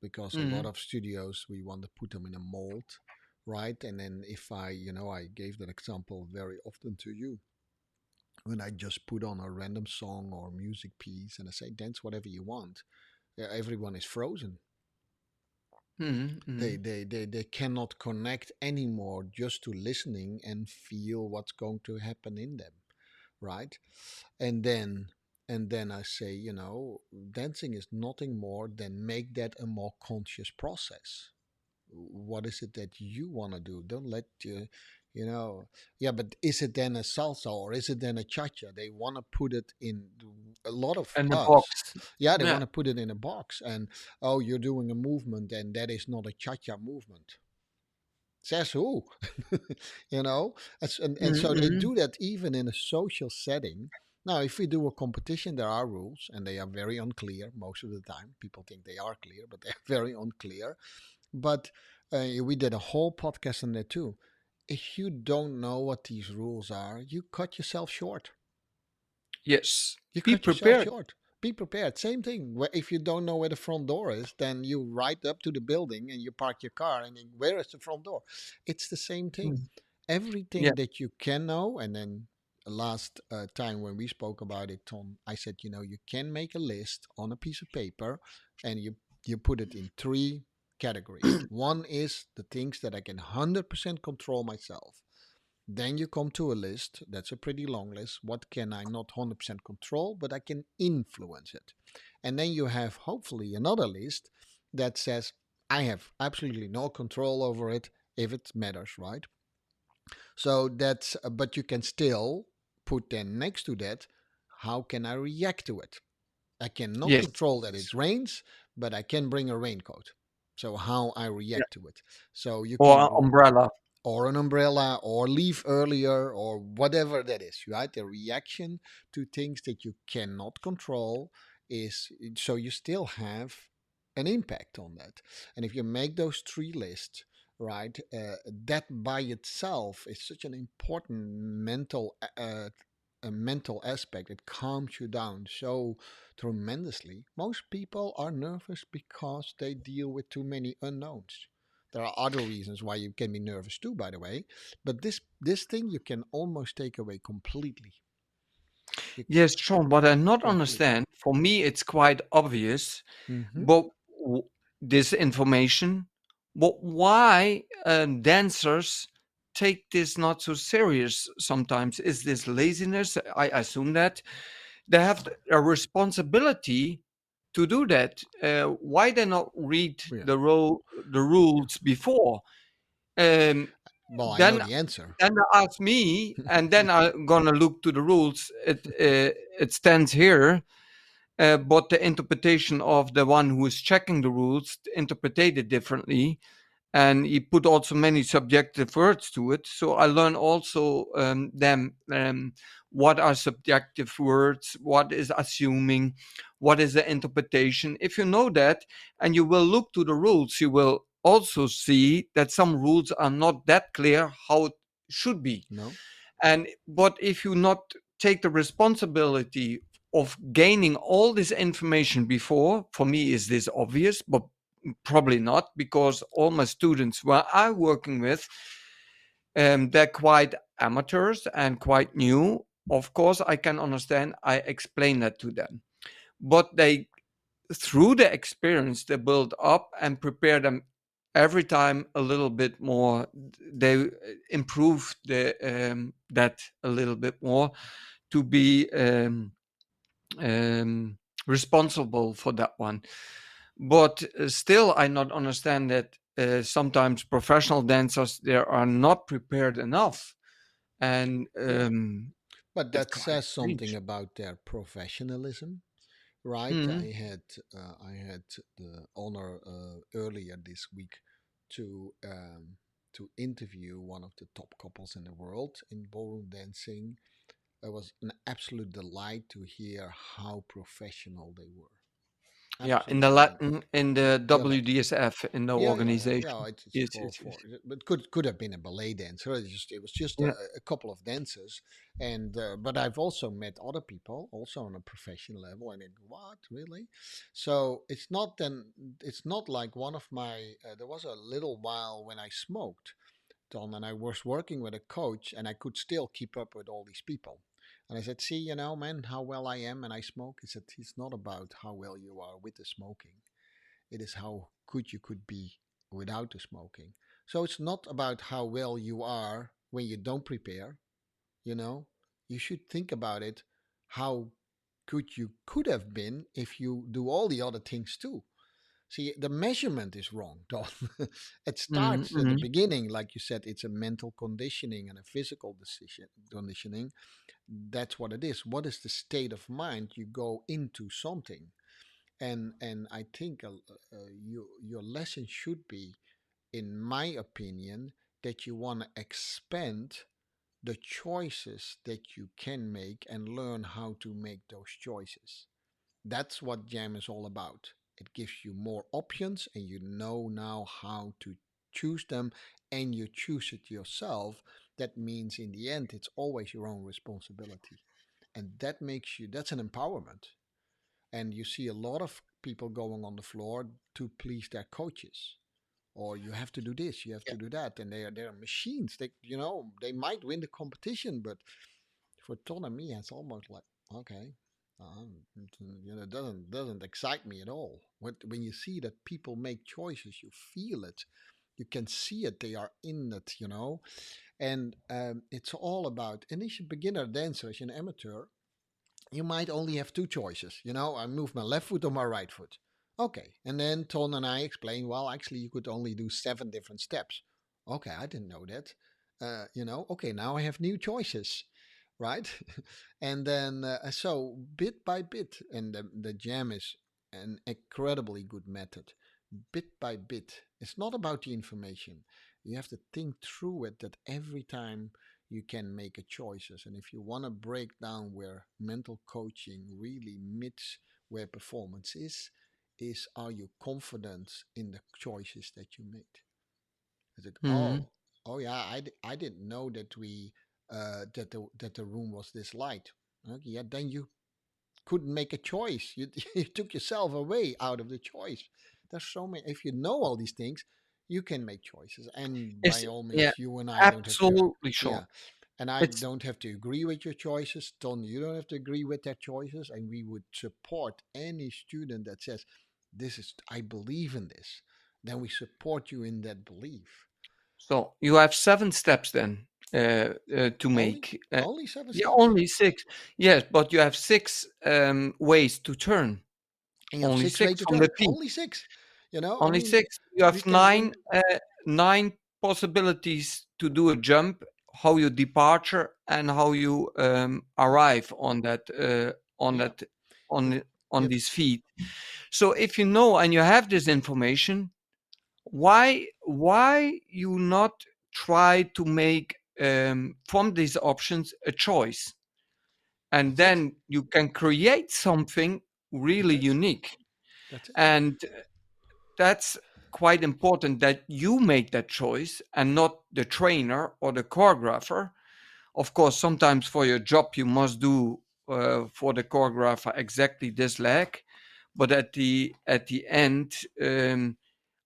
Because a lot Hmm. of studios, we want to put them in a mold, right? And then if I gave that example very often to you, when I just put on a random song or music piece and I say dance whatever you want, everyone is frozen. Hmm. Hmm. They cannot connect anymore just to listening and feel what's going to happen in them, right? And then I say, dancing is nothing more than make that a more conscious process. What is it that you want to do? Don't let you know yeah, but is it then a salsa or is it then a cha-cha? They want to put it in a lot of And the us. box. Yeah, they Yeah. want to put it in a box, and oh, you're doing a movement and that is not a cha-cha movement. Says who? And so they Hmm. do that even in a social setting. Now, if we do a competition, there are rules, and they are very unclear most of the time. People think they are clear, but they're very unclear. But we did a whole podcast on that too. If you don't know what these rules are, you cut yourself short. Yes. You Be cut yourself prepared. short. Be prepared. Same thing. If you don't know where the front door is, then you ride up to the building and you park your car and then where is the front door? It's the same thing. Mm. Yeah. Everything that you can know, and then last time when we spoke about it, Tom, I said, you can make a list on a piece of paper and you put it in three categories. One is the things that I can 100% control myself. Then you come to a list. That's a pretty long list. What can I not 100% control, but I can influence it? And then you have hopefully another list that says, I have absolutely no control over it if it matters, right? So but you can still put then next to that, how can I react to it? I cannot Yes. control that it rains, but I can bring a raincoat. So how I Yeah. react to it. So you Or can umbrella. or an umbrella or leave earlier or whatever that is, right? The reaction to things that you cannot control is so you still have an impact on that. And if you make those three lists, right, that by itself is such an important a mental aspect. It calms you down so tremendously. Most people are nervous because they deal with too many unknowns. There are other reasons why you can be nervous too, by the way. But this thing you can almost take away completely. You Yes, Sean, what I not completely. understand, for me, it's quite obvious, Mm-hmm. but this information, but why dancers take this not so serious sometimes? Is this laziness? I assume that they have a responsibility to do that. Why they not read Yeah. the rules before? Um, Well, I know then the answer. then they ask me, and then I'm gonna look to the rules. It stands here, but the interpretation of the one who is checking the rules interpreted it differently, and he put also many subjective words to it. So I learn also them what are subjective words, what is assuming, what is the interpretation. If you know that, and you will look to the rules, you will also see that some rules are not that clear how it should be. No. And but if you not take the responsibility of gaining all this information before, for me is this obvious, but probably not, because all my students where I'm working with, they're quite amateurs and quite new. Of course, I can understand. I explain that to them, but they, through the experience, they build up and prepare them every time a little bit more. They improve that a little bit more to be um, responsible for that one. But still, I not understand that sometimes professional dancers they are not prepared enough, and But it's that quite says something strange. about their professionalism, right? Mm, I had the honor earlier this week to interview one of the top couples in the world in ballroom dancing. It was an absolute delight to hear how professional they were. yeah, in the Absolutely, Latin, in the the Latin. WDSF, in the Yeah. organization. It's Yes, for yes, yes. but could have been a ballet dancer. It was just Yeah. a couple of dancers, and but I've also met other people also on a professional level, and what really? So it's not like one of my. There was a little while when I smoked, Don, and I was working with a coach, and I could still keep up with all these people. And I said, "See, man, how well I am, and I smoke." He said, "It's not about how well you are with the smoking. It is how good you could be without the smoking. So it's not about how well you are when you don't prepare, you know. You should think about it how good you could have been if you do all the other things too. See, the measurement is wrong, Don. It Mm, starts in the mm, beginning, like you said, it's a mental conditioning and a physical decision conditioning. That's what it is. What is the state of mind you go into something? And I think your lesson should be, in my opinion, that you want to expand the choices that you can make and learn how to make those choices. That's what Jam is all about. It gives you more options, and you know now how to choose them, and you choose it yourself. That means in the end, it's always your own responsibility. And that makes you, that's an empowerment. And you see a lot of people going on the floor to please their coaches. Or you have to do this, you have Yeah. to do that, and they are machines. They might win the competition, but for Ton and me, it's almost like okay, it doesn't excite me at all. When you see that people make choices, you feel it, you can see it. They are in it, and it's all about. And as a beginner dancer, as an amateur, you might only have two choices. I move my left foot or my right foot. Okay. And then Ton and I explained, well, actually, you could only do 7 different steps. Okay, I didn't know that. Okay, now I have new choices, right? And then, so bit by bit, and the jam is an incredibly good method. Bit by bit. It's not about the information. You have to think through it that every time you can make a choices. And if you want to break down where mental coaching really meets where performance is are you confident in the choices that you made? It's like, Hmm. oh yeah, I didn't know that we that the room was this light. Okay, yeah, then you couldn't make a choice. You you took yourself away out of the choice. There's so many. If you know all these things, you can make choices. And It's by all yeah, means, you and I don't have to. absolutely sure. Yeah, and I It's don't have to agree with your choices. Ton, you don't have to agree with their choices. And we would support any student that says, "This is I believe in this." Then we support you in that belief. so you have 7 steps then to Only, make. only seven Yeah, steps, only 6. Yes, but you have 6 ways to turn. and you have Only six way 6 to from the turn. feet. Only six. I Only mean, 6. You you have can win. 9 possibilities to do a jump, how you departure and how you arrive on Yeah, that on you on have these feet. So if you know and you have this information, why you not try to make from these options a choice, and that's it. then you can create something That's really it. unique. That's it. And that's quite important that you make that choice and not the trainer or the choreographer. Of course, sometimes for your job you must do for the choreographer exactly this leg, but at the end,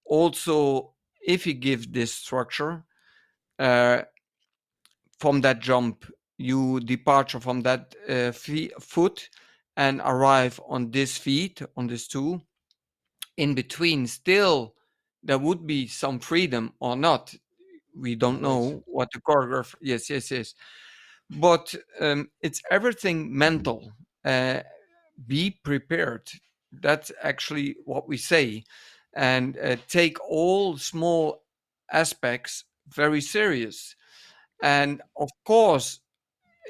also if you give this structure, uh, from that jump you departure from that foot and arrive on this feet, on this two. In between, still there would be some freedom or not. We don't Always. know what the choreographer. Yes, yes, yes. But it's everything mental. Uh, be prepared. That's actually what we say, and take all small aspects very serious. And of course,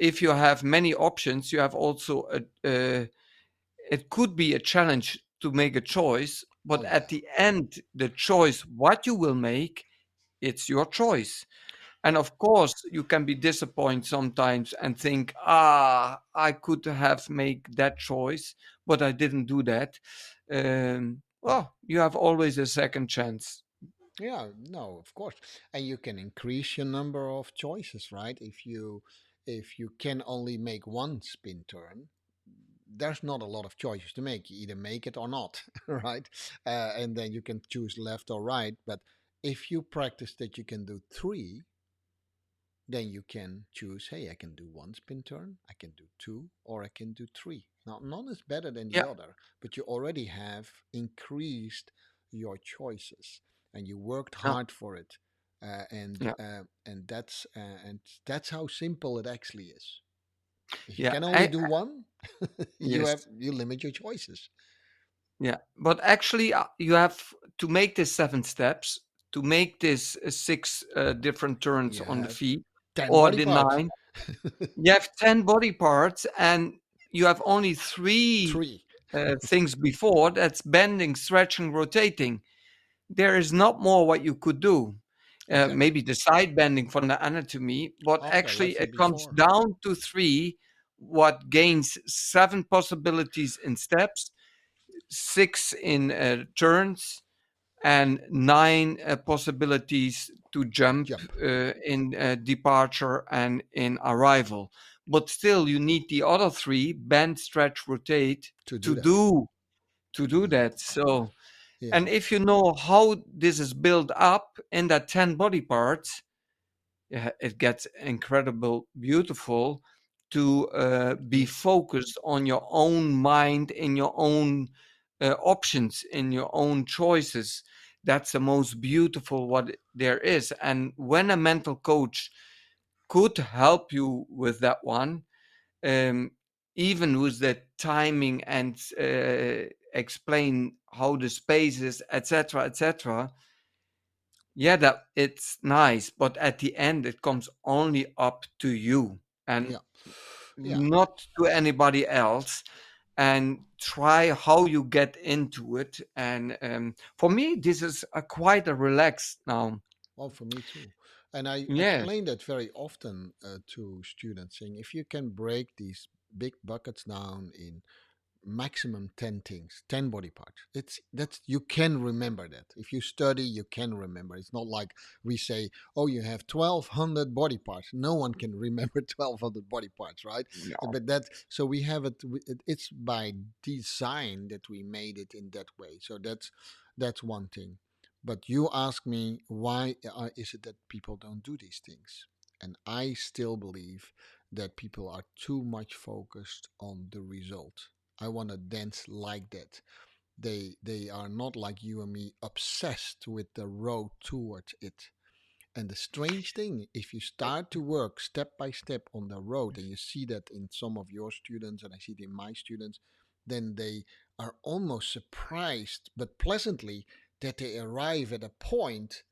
if you have many options, you have also it could be a challenge to make a choice, but Oh at yeah. the end, the choice what you will make, it's your choice. And of course, you can be disappointed sometimes and think, I could have made that choice, but I didn't do that. Well, you have always a second chance. Yeah. No, of course. And you can increase your number of choices, right? If you can only make one spin turn, there's not a lot of choices to make. You either make it or not, right? And then you can choose left or right. But if you practice that you can do three, then you can choose, hey, I can do one spin turn, I can do two, or I can do three. Now, none is better than the Yeah, other, but you already have increased your choices and you worked yeah, hard for it. Uh, and yeah, uh, and that's how simple it actually is. If you yeah. can only do one, Yes. you limit your choices. Yeah, but actually, you have to make this 7 steps to make this 6 different turns You on the have feet, 10 or body the parts. 9. You have 10 body parts, and you have only 3 Three. things before. That's bending, stretching, rotating. There is not more what you could do. Exactly. Maybe the side bending from the anatomy, but Okay, actually, that's the it comes before. down to 3. What gains 7 possibilities in steps, 6 in turns, and 9 possibilities to jump Jump. in departure and in arrival. but still you need the other three, bend, stretch, rotate, To do to that. do Yeah. that. So, Yeah. and if you know how this is built up in that 10 body parts, yeah, it gets incredible beautiful to be Yeah. focused on your own mind, in your own options, in your own choices. That's the most beautiful what there is. And when a mental coach could help you with that one, um, even with the timing and explain how the space is, etc., etc., yeah, that it's nice, but at the end it comes only up to you and Yeah. Yeah. not to anybody else. And try how you get into it. And for me, this is a quite a relaxed now. Well, for me too. And I Yes. explain that very often to students, saying if you can break these big buckets down in maximum 10 things, 10 body parts, that's you can remember that. If you study, you can remember. It's not like we say, oh, you have 1200 body parts. No one can remember 1200 body parts, right? No. But that, so we have it, it's by design that we made it in that way. So that's one thing. But you ask me, why is it that people don't do these things? And I still believe that people are too much focused on the result. I want to dance like that. They are not like you and me, obsessed with the road towards it. And the strange thing, if you start to work step by step on the road, and you see that in some of your students, and I see it in my students, then they are almost surprised, but pleasantly, that they arrive at a point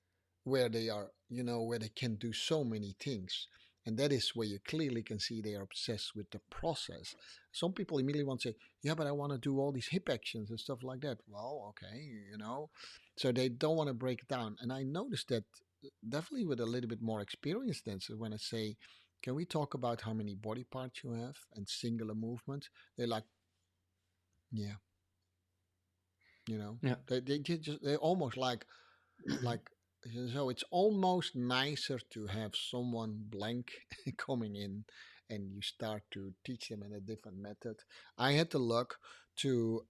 where they are, where they can do so many things. And that is where you clearly can see they are obsessed with the process. Some people immediately want to say, yeah, but I want to do all these hip actions and stuff like that. Well, okay. So they don't want to break it down. And I noticed that definitely with a little bit more experience than, so when I say, can we talk about how many body parts you have and singular movements? They're like, yeah, Yeah. they're almost like, so it's almost nicer to have someone blank coming in and you start to teach them in a different method. I had the luck to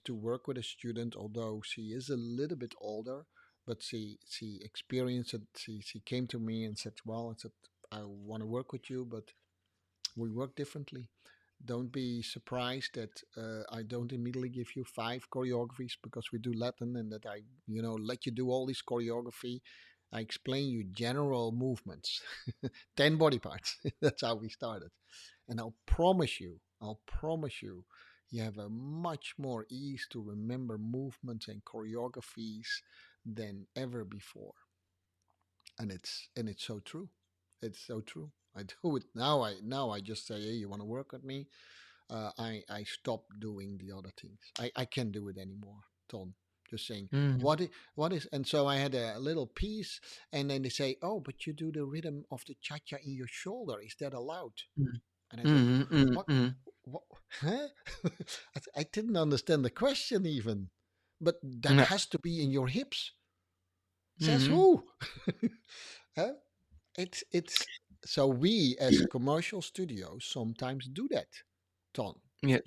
work with a student, although she is a little bit older, but she experienced it. She came to me and said, well, I said, I want to work with you, but we work differently. Don't be surprised that I don't immediately give you five choreographies because we do Latin, and that I, let you do all this choreography. I explain you general movements, 10 body parts. That's how we started. And I'll promise you, you have a much more ease to remember movements and choreographies than ever before. And it's so true. It's so true. I do it now. I just say, hey, you want to work with me? I stop doing the other things. I can't do it anymore, Tom. Just saying, Mm, what is, and so I had a little piece, and then they say, oh, but you do the rhythm of the cha cha in your shoulder. Is that allowed? mm, And I say, mm, mm, what? mm. What? Huh? I didn't understand the question even. But that Yeah. has to be in your hips. Says Mm. who? Huh? It's so we as commercial studios sometimes do that, Ton. Yes.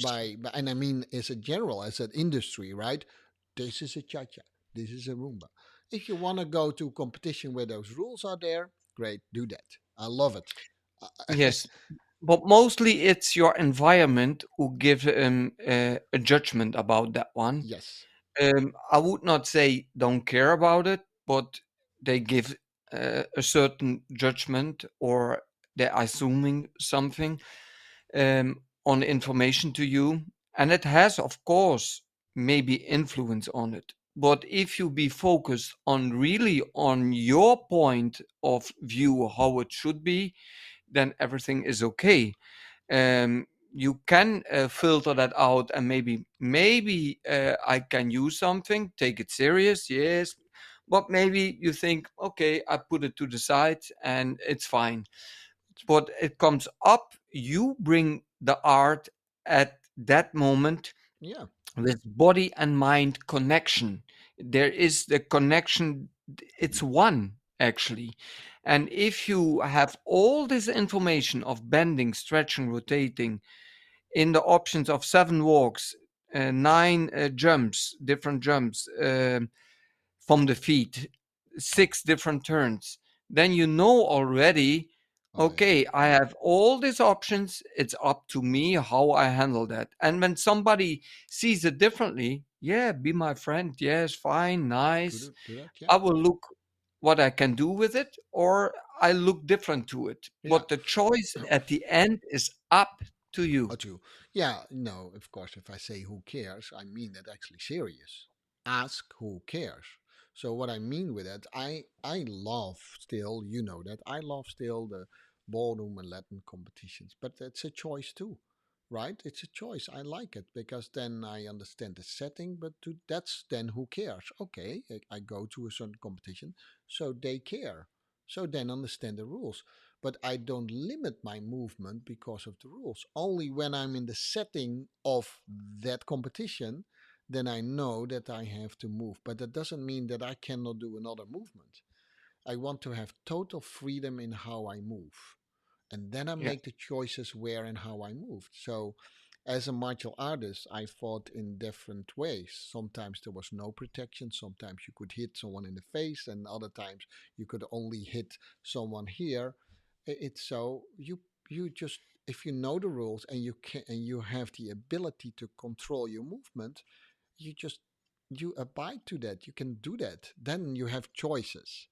And I mean as a general, as an industry, right? This is a cha cha. This is a rumba. If you want to go to competition where those rules are there, great, do that. I love it. Yes. But mostly it's your environment who give a judgment about that one. Yes. I would not say don't care about it, but they give a certain judgment, or they're assuming something on information to you, and it has, of course, maybe influence on it. But if you be focused on really on your point of view how it should be, then everything is okay. You can filter that out, and maybe I can use something, take it serious, yes, but maybe you think, okay, I put it to the side and it's fine. But it comes up, you bring the art at that moment Yeah. with body and mind connection. There is the connection, it's one. actually. And if you have all this information of bending, stretching, rotating in the options of 7 walks, nine jumps, different jumps, from the feet, 6 different turns, then you know already, Oh yeah. okay, I have all these options. It's up to me how I handle that. And when somebody sees it differently, yeah, be my friend. Yes, fine, nice. Do that. Yeah. I will look what I can do with it, or I look different to it. Yeah. But the choice at the end is up to you. Or two. Yeah, no, of course, if I say who cares, I mean that actually serious. Ask who cares. So what I mean with that, I love still, you know that, I love still the ballroom and Latin competitions, but it's a choice too, right? It's a choice. I like it because then I understand the setting, but that's then who cares. Okay, I go to a certain competition, so they care. So then understand the rules, but I don't limit my movement because of the rules. Only when I'm in the setting of that competition, then I know that I have to move. But that doesn't mean that I cannot do another movement. I want to have total freedom in how I move. And then I Yeah. make the choices where and how I move. So, as a martial artist, I fought in different ways. Sometimes there was no protection. Sometimes you could hit someone in the face, and other times you could only hit someone here. It's so you just, if you know the rules and you can and you have the ability to control your movement, you just you abide to that. You can do that. Then you have choices.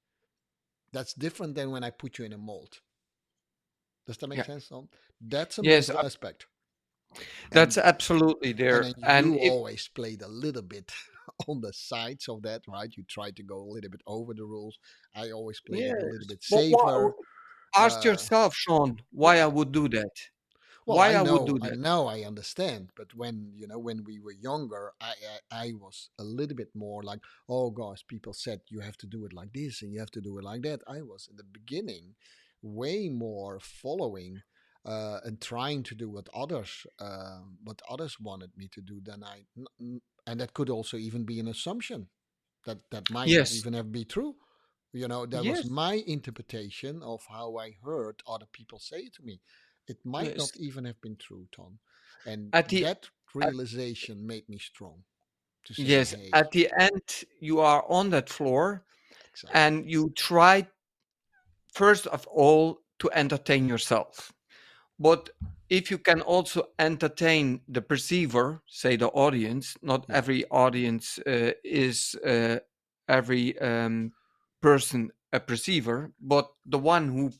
That's different than when I put you in a mold. Does that make Yeah. sense, Tom? That's a Yes, mental aspect. that's And absolutely and there. then And you if always played a little bit on the sides of that, right? You try to go a little bit over the rules. I always played it a little yes, bit but what, safer. ask Uh, yourself, Sean, why I yeah, would do that. well, Why I would do I that. know, I understand. But when when we were younger, I was a little bit more like, oh gosh, people said you have to do it like this and you have to do it like that. I was in the beginning way more following and trying to do what others wanted me to do than and that could also even be an assumption that might not Yes, even have be true. That was yes, my interpretation of how I heard other people say it to me. It might yes. not even have been true, Tom. And At the that at, realization made me strong to say, yes, hey, at the end, you are on that floor, exactly. and you try first of all to entertain yourself. But if you can also entertain the perceiver, say the audience, not Yeah. every audience is every person a perceiver, but the one who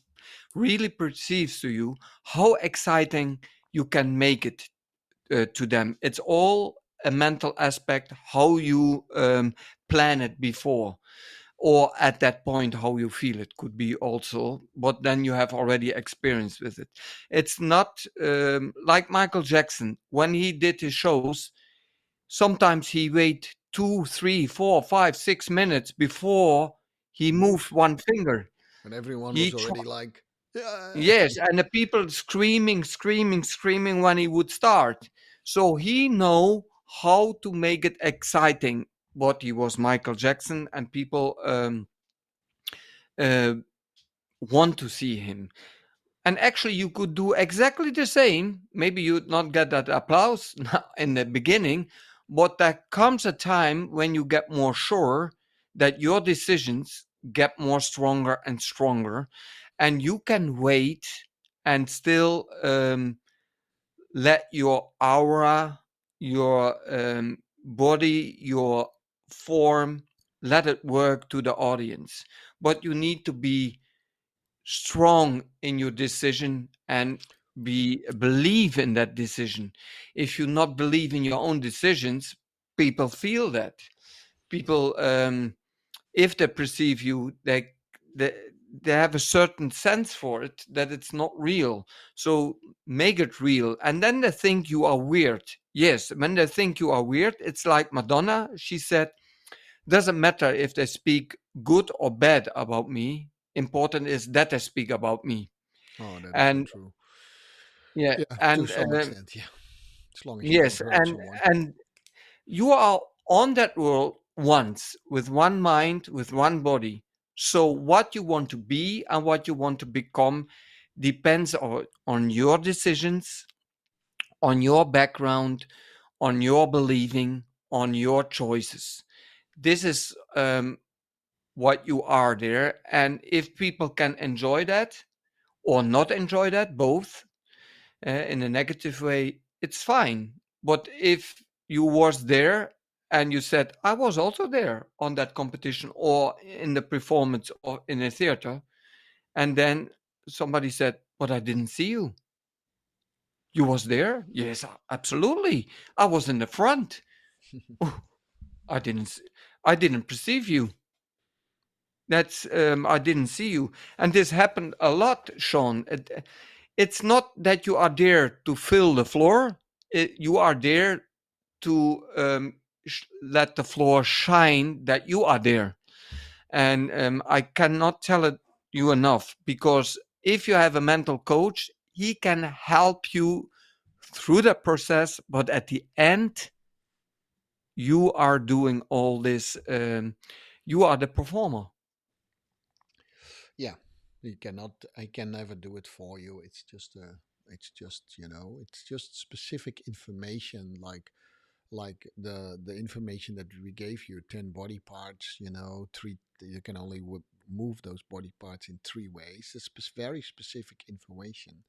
really perceives to you, how exciting you can make it to them. It's all a mental aspect, how you plan it before, or at that point how you feel it could be also, but then you have already experience with it. It's not like Michael Jackson when he did his shows. Sometimes he wait 2, 3, 4, 5, 6 minutes before he moved Moves. one finger. And everyone He was already like, yeah. Yes, and the people screaming, screaming, screaming when he would start. So he know how to make it exciting. But he was Michael Jackson, and people uh, want to see him. And actually, you could do exactly the same. Maybe you'd not get that applause in the beginning, but there comes a time when you get more sure that your decisions get more stronger and stronger, and you can wait and still let your aura, your body, your form, let it work to the audience. But you need to be strong in your decision and believe in that decision. If you not believe in your own decisions, people feel that. People, if they perceive you, they they have a certain sense for it that it's not real. So make it real, and then they think you are weird. Yes, when they think you are weird, it's like Madonna. She said, "Doesn't matter if they speak good or bad about me. Important is that they speak about me." Oh, that is so And true. yeah, Yeah, to and some extent, yeah. As long as you don't yes, hurt someone. and you are on that world once with one mind, with one body. So what you want to be and what you want to become depends on your decisions, on your background, on your believing, on your choices. This is what you are there. And if people can enjoy that or not enjoy that, both in a negative way, it's fine. But if you was there and you said, I was also there on that competition or in the performance or in a theater, and then somebody said, but I didn't see you. You was there? Yes, absolutely. I was in the front. Oh, I didn't. I didn't perceive you. That's I didn't see you, and this happened a lot, Sean. It's not that you are there to fill the floor. You are there to let the floor shine that you are there. And I cannot tell it you enough, because if you have a mental coach, he can help you through that process. But at the end, you are doing all this. You are the performer. Yeah, you cannot. I can never do it for you. It's just it's just, it's just specific information, like the information that we gave you, 10 body parts, three. You can only move those body parts in three ways. It's very specific information.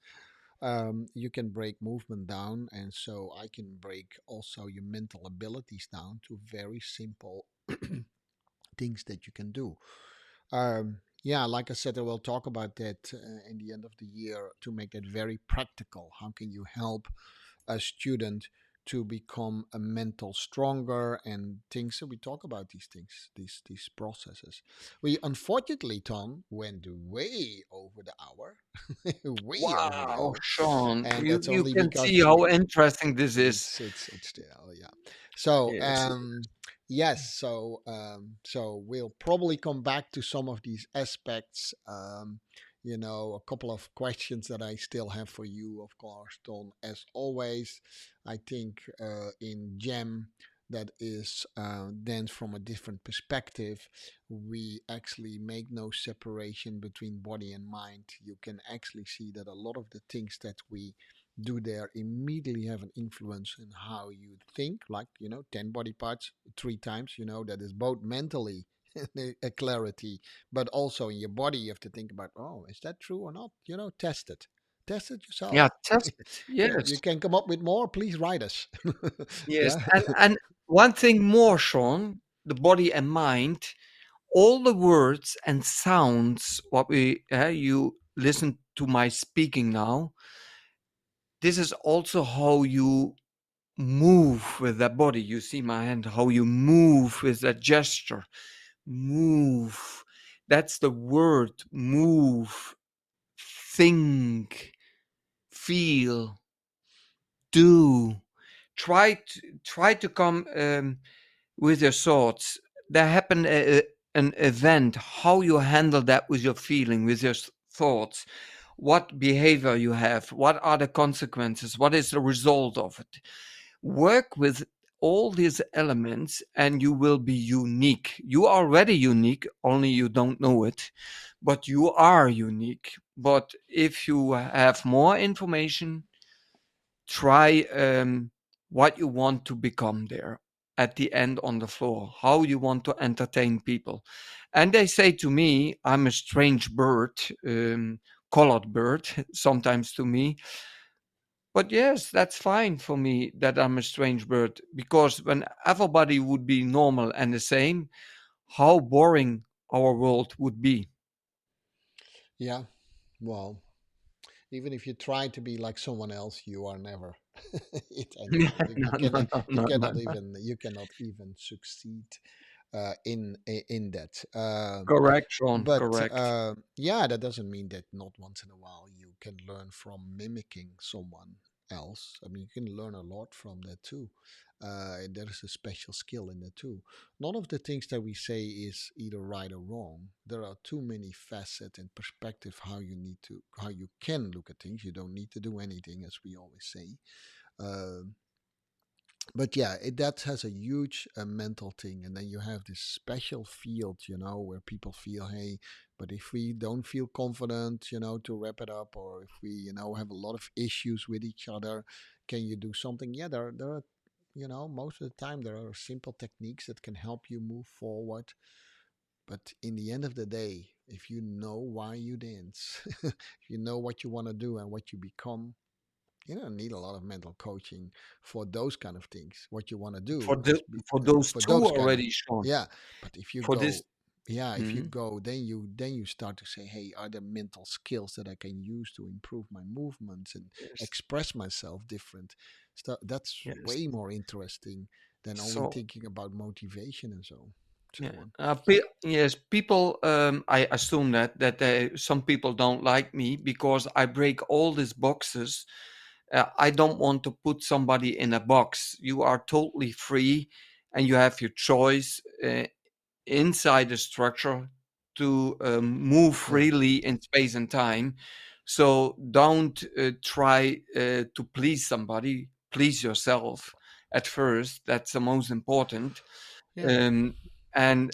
You can break movement down, and so I can break also your mental abilities down to very simple things that you can do. Yeah, like I said, I will talk about that in the end of the year to make that very practical. How can you help a student to become a mental stronger and things? So we talk about these things, these processes. We unfortunately, Tom, went way over the hour, way over the Wow, hour, Sean, and you that's you only can see because how interesting this is. it's still, yeah. So Yes. yes, so we'll probably come back to some of these aspects. A couple of questions that I still have for you, of course, Don. As always, I think in Gem, that is then from a different perspective, we actually make no separation between body and mind. You can actually see that a lot of the things that we do there immediately have an influence in how you think, like 10 body parts three times, that is both mentally a clarity, but also in your body you have to think about, oh, is that true or not? Test it Yeah, yourself. test it. Yeah, Yes. you can come up with more, please write us. Yes. Yeah. And one thing more, Sean, the body and mind, all the words and sounds what we you listen to my speaking now, this is also how you move with that body. You see my hand, how you move with that gesture. Move. That's the word. Move. Think. Feel. Do. Try to come with your thoughts. There happened an event. How you handle that with your feeling, with your thoughts. What behavior you have. What are the consequences? What is the result of it? Work with all these elements and you will be unique. You are already unique, only you don't know it, but you are unique. But if you have more information, try what you want to become there at the end on the floor, how you want to entertain people. And they say to me, I'm a strange bird, colored bird, sometimes to me. But yes, that's fine for me that I'm a strange bird, because when everybody would be normal and the same, how boring our world would be. Yeah, well, even if you try to be like someone else, you are never it anymore. You, No, you no, cannot no, you no, no, cannot no. even succeed in that. Correct, Sean. But Correct. yeah, that doesn't mean that not once in a while you can learn from mimicking someone else. I mean, you can learn a lot from that too. There is a special skill in that too. None of the things that we say is either right or wrong. There are too many facets and perspective how you can look at things. You don't need to do anything, as we always say. Um But yeah, that has a huge mental thing. And then you have this special field, where people feel, hey, but if we don't feel confident, to wrap it up, or if we, have a lot of issues with each other, can you do something? Yeah, there are, most of the time there are simple techniques that can help you move forward. But in the end of the day, if you know why you dance, if you know what you want to do and what you become, you don't need a lot of mental coaching for those kind of things. What you want to do For the for those for two those kind of, already, Sean. yeah. But if you For go, this, yeah, if you mm, go, then you start to say, hey, are there mental skills that I can use to improve my movements and yes, express myself different? That's yes. way more interesting than only So thinking about motivation and so yeah, on. yes, people. I assume that some people don't like me because I break all these boxes. I don't want to put somebody in a box. You are totally free, and you have your choice inside the structure to move Yeah, freely in space and time. So don't try to please somebody. Please yourself at first. That's the most important. yeah, Um, and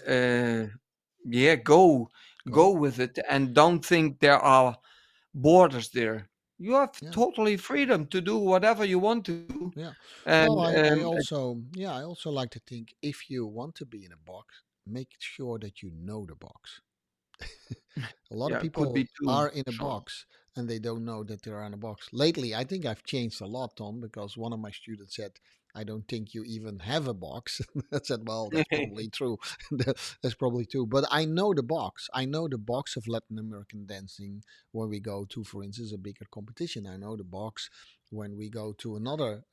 yeah, go go, with it, and don't think there are borders there. You have yeah. totally freedom to do whatever you want to do, Yeah. Well, and I also like to think if you want to be in a box, make sure that you know the box. A lot of yeah, could people be too, are in a Sean. box and they don't know that they're in a box. Lately, I think I've changed a lot, Tom, because one of my students said, I don't think you even have a box. I said, well, that's probably true. That's probably true. But I know the box. I know the box of Latin American dancing when we go to, for instance, a bigger competition. I know the box when we go to another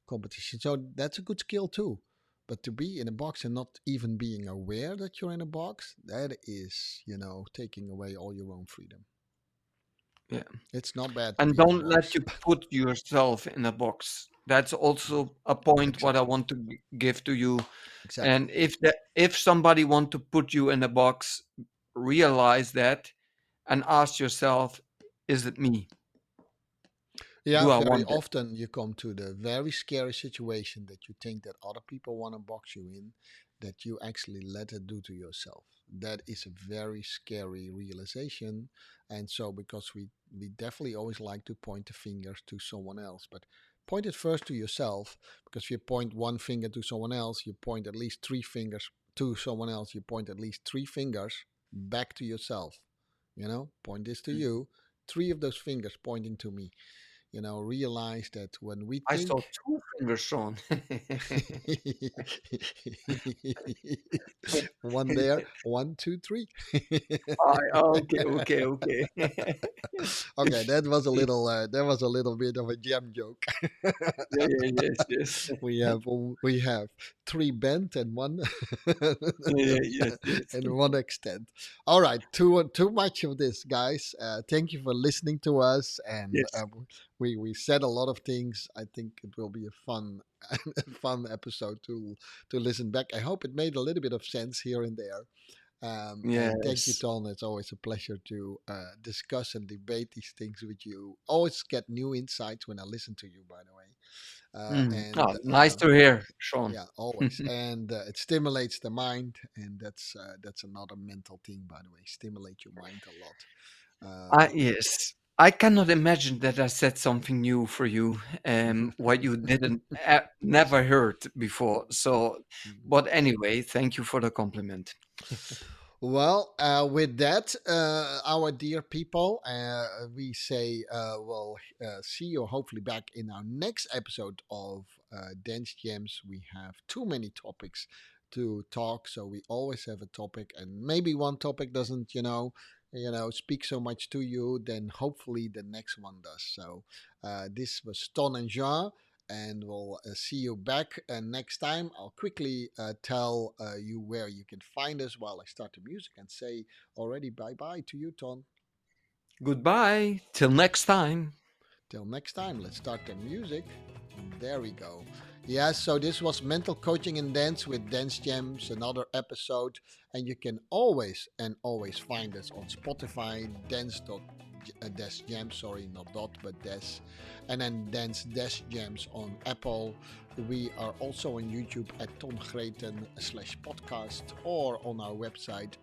competition. So that's a good skill too. But to be in a box and not even being aware that you're in a box, that is, taking away all your own freedom. Yeah. It's not bad to And be in a don't let box. you put yourself in a box. That's also a point what I Exactly. want to give to you. And Exactly. if somebody want to put you in a box, realize that and ask yourself, is it me? Yeah, Do I very want that? often you come to the very scary situation that you think that other people want to box you in, that you actually let it do to yourself. That is a very scary realization. And so, because we definitely always like to point the fingers to someone else, but point it first to yourself, because if you point one finger to someone else, you point at least three fingers to someone else, you point at least three fingers back to yourself. Point this to Mm. you, three of those fingers pointing to me. Realize that when we I saw think, two fingers, Sean. one there, one, two, three. Okay, okay, okay. Okay, that was a little bit of a jam joke. Yeah, yeah, yes, yes. we have three bent and one Yeah, yeah, yes, yes. and one extend. All right, too much of this, guys. Thank you for listening to us, and Yes. we said a lot of things. I think it will be a fun fun episode to listen back. I hope it made a little bit of sense here and there. And thank you, Yes. Ton. It's always a pleasure to discuss and debate these things with you. Always get new insights when I listen to you, by the way. Mm. And Oh, nice to hear, Sean. yeah, always. And it stimulates the mind, and that's another mental thing, by the way. Stimulate your mind a lot. Yes. I cannot imagine that I said something new for you, what you didn't never heard before. So, but anyway, thank you for the compliment. Well, with that, our dear people, we say, see you hopefully back in our next episode of Dance Gems. We have too many topics to talk, so we always have a topic, and maybe one topic doesn't, speak so much to you, then hopefully the next one does. So, this was Ton and Jean, and we'll see you back next time. I'll quickly tell you where you can find us while I start the music and say already bye bye to you, Ton. Goodbye. Till next time. Till next time, let's start the music. There we go. Yes, so this was Mental Coaching and Dance with Dance Gems, another episode. And you can always and always find us on Spotify, Des Jams, sorry, not dot, but Des. And then Dance Des Jams on Apple. We are also on YouTube at Tom Greten /podcast or on our website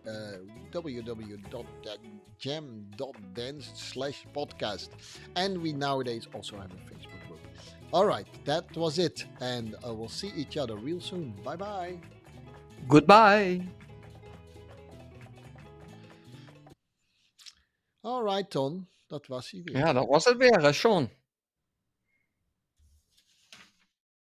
www.jam.dance/podcast. And we nowadays also have a Facebook group. All right, that was it. And we'll see each other real soon. Bye bye. Goodbye. All right, Ton, dat was hij weer. Ja, dat was het weer, hè, Sean.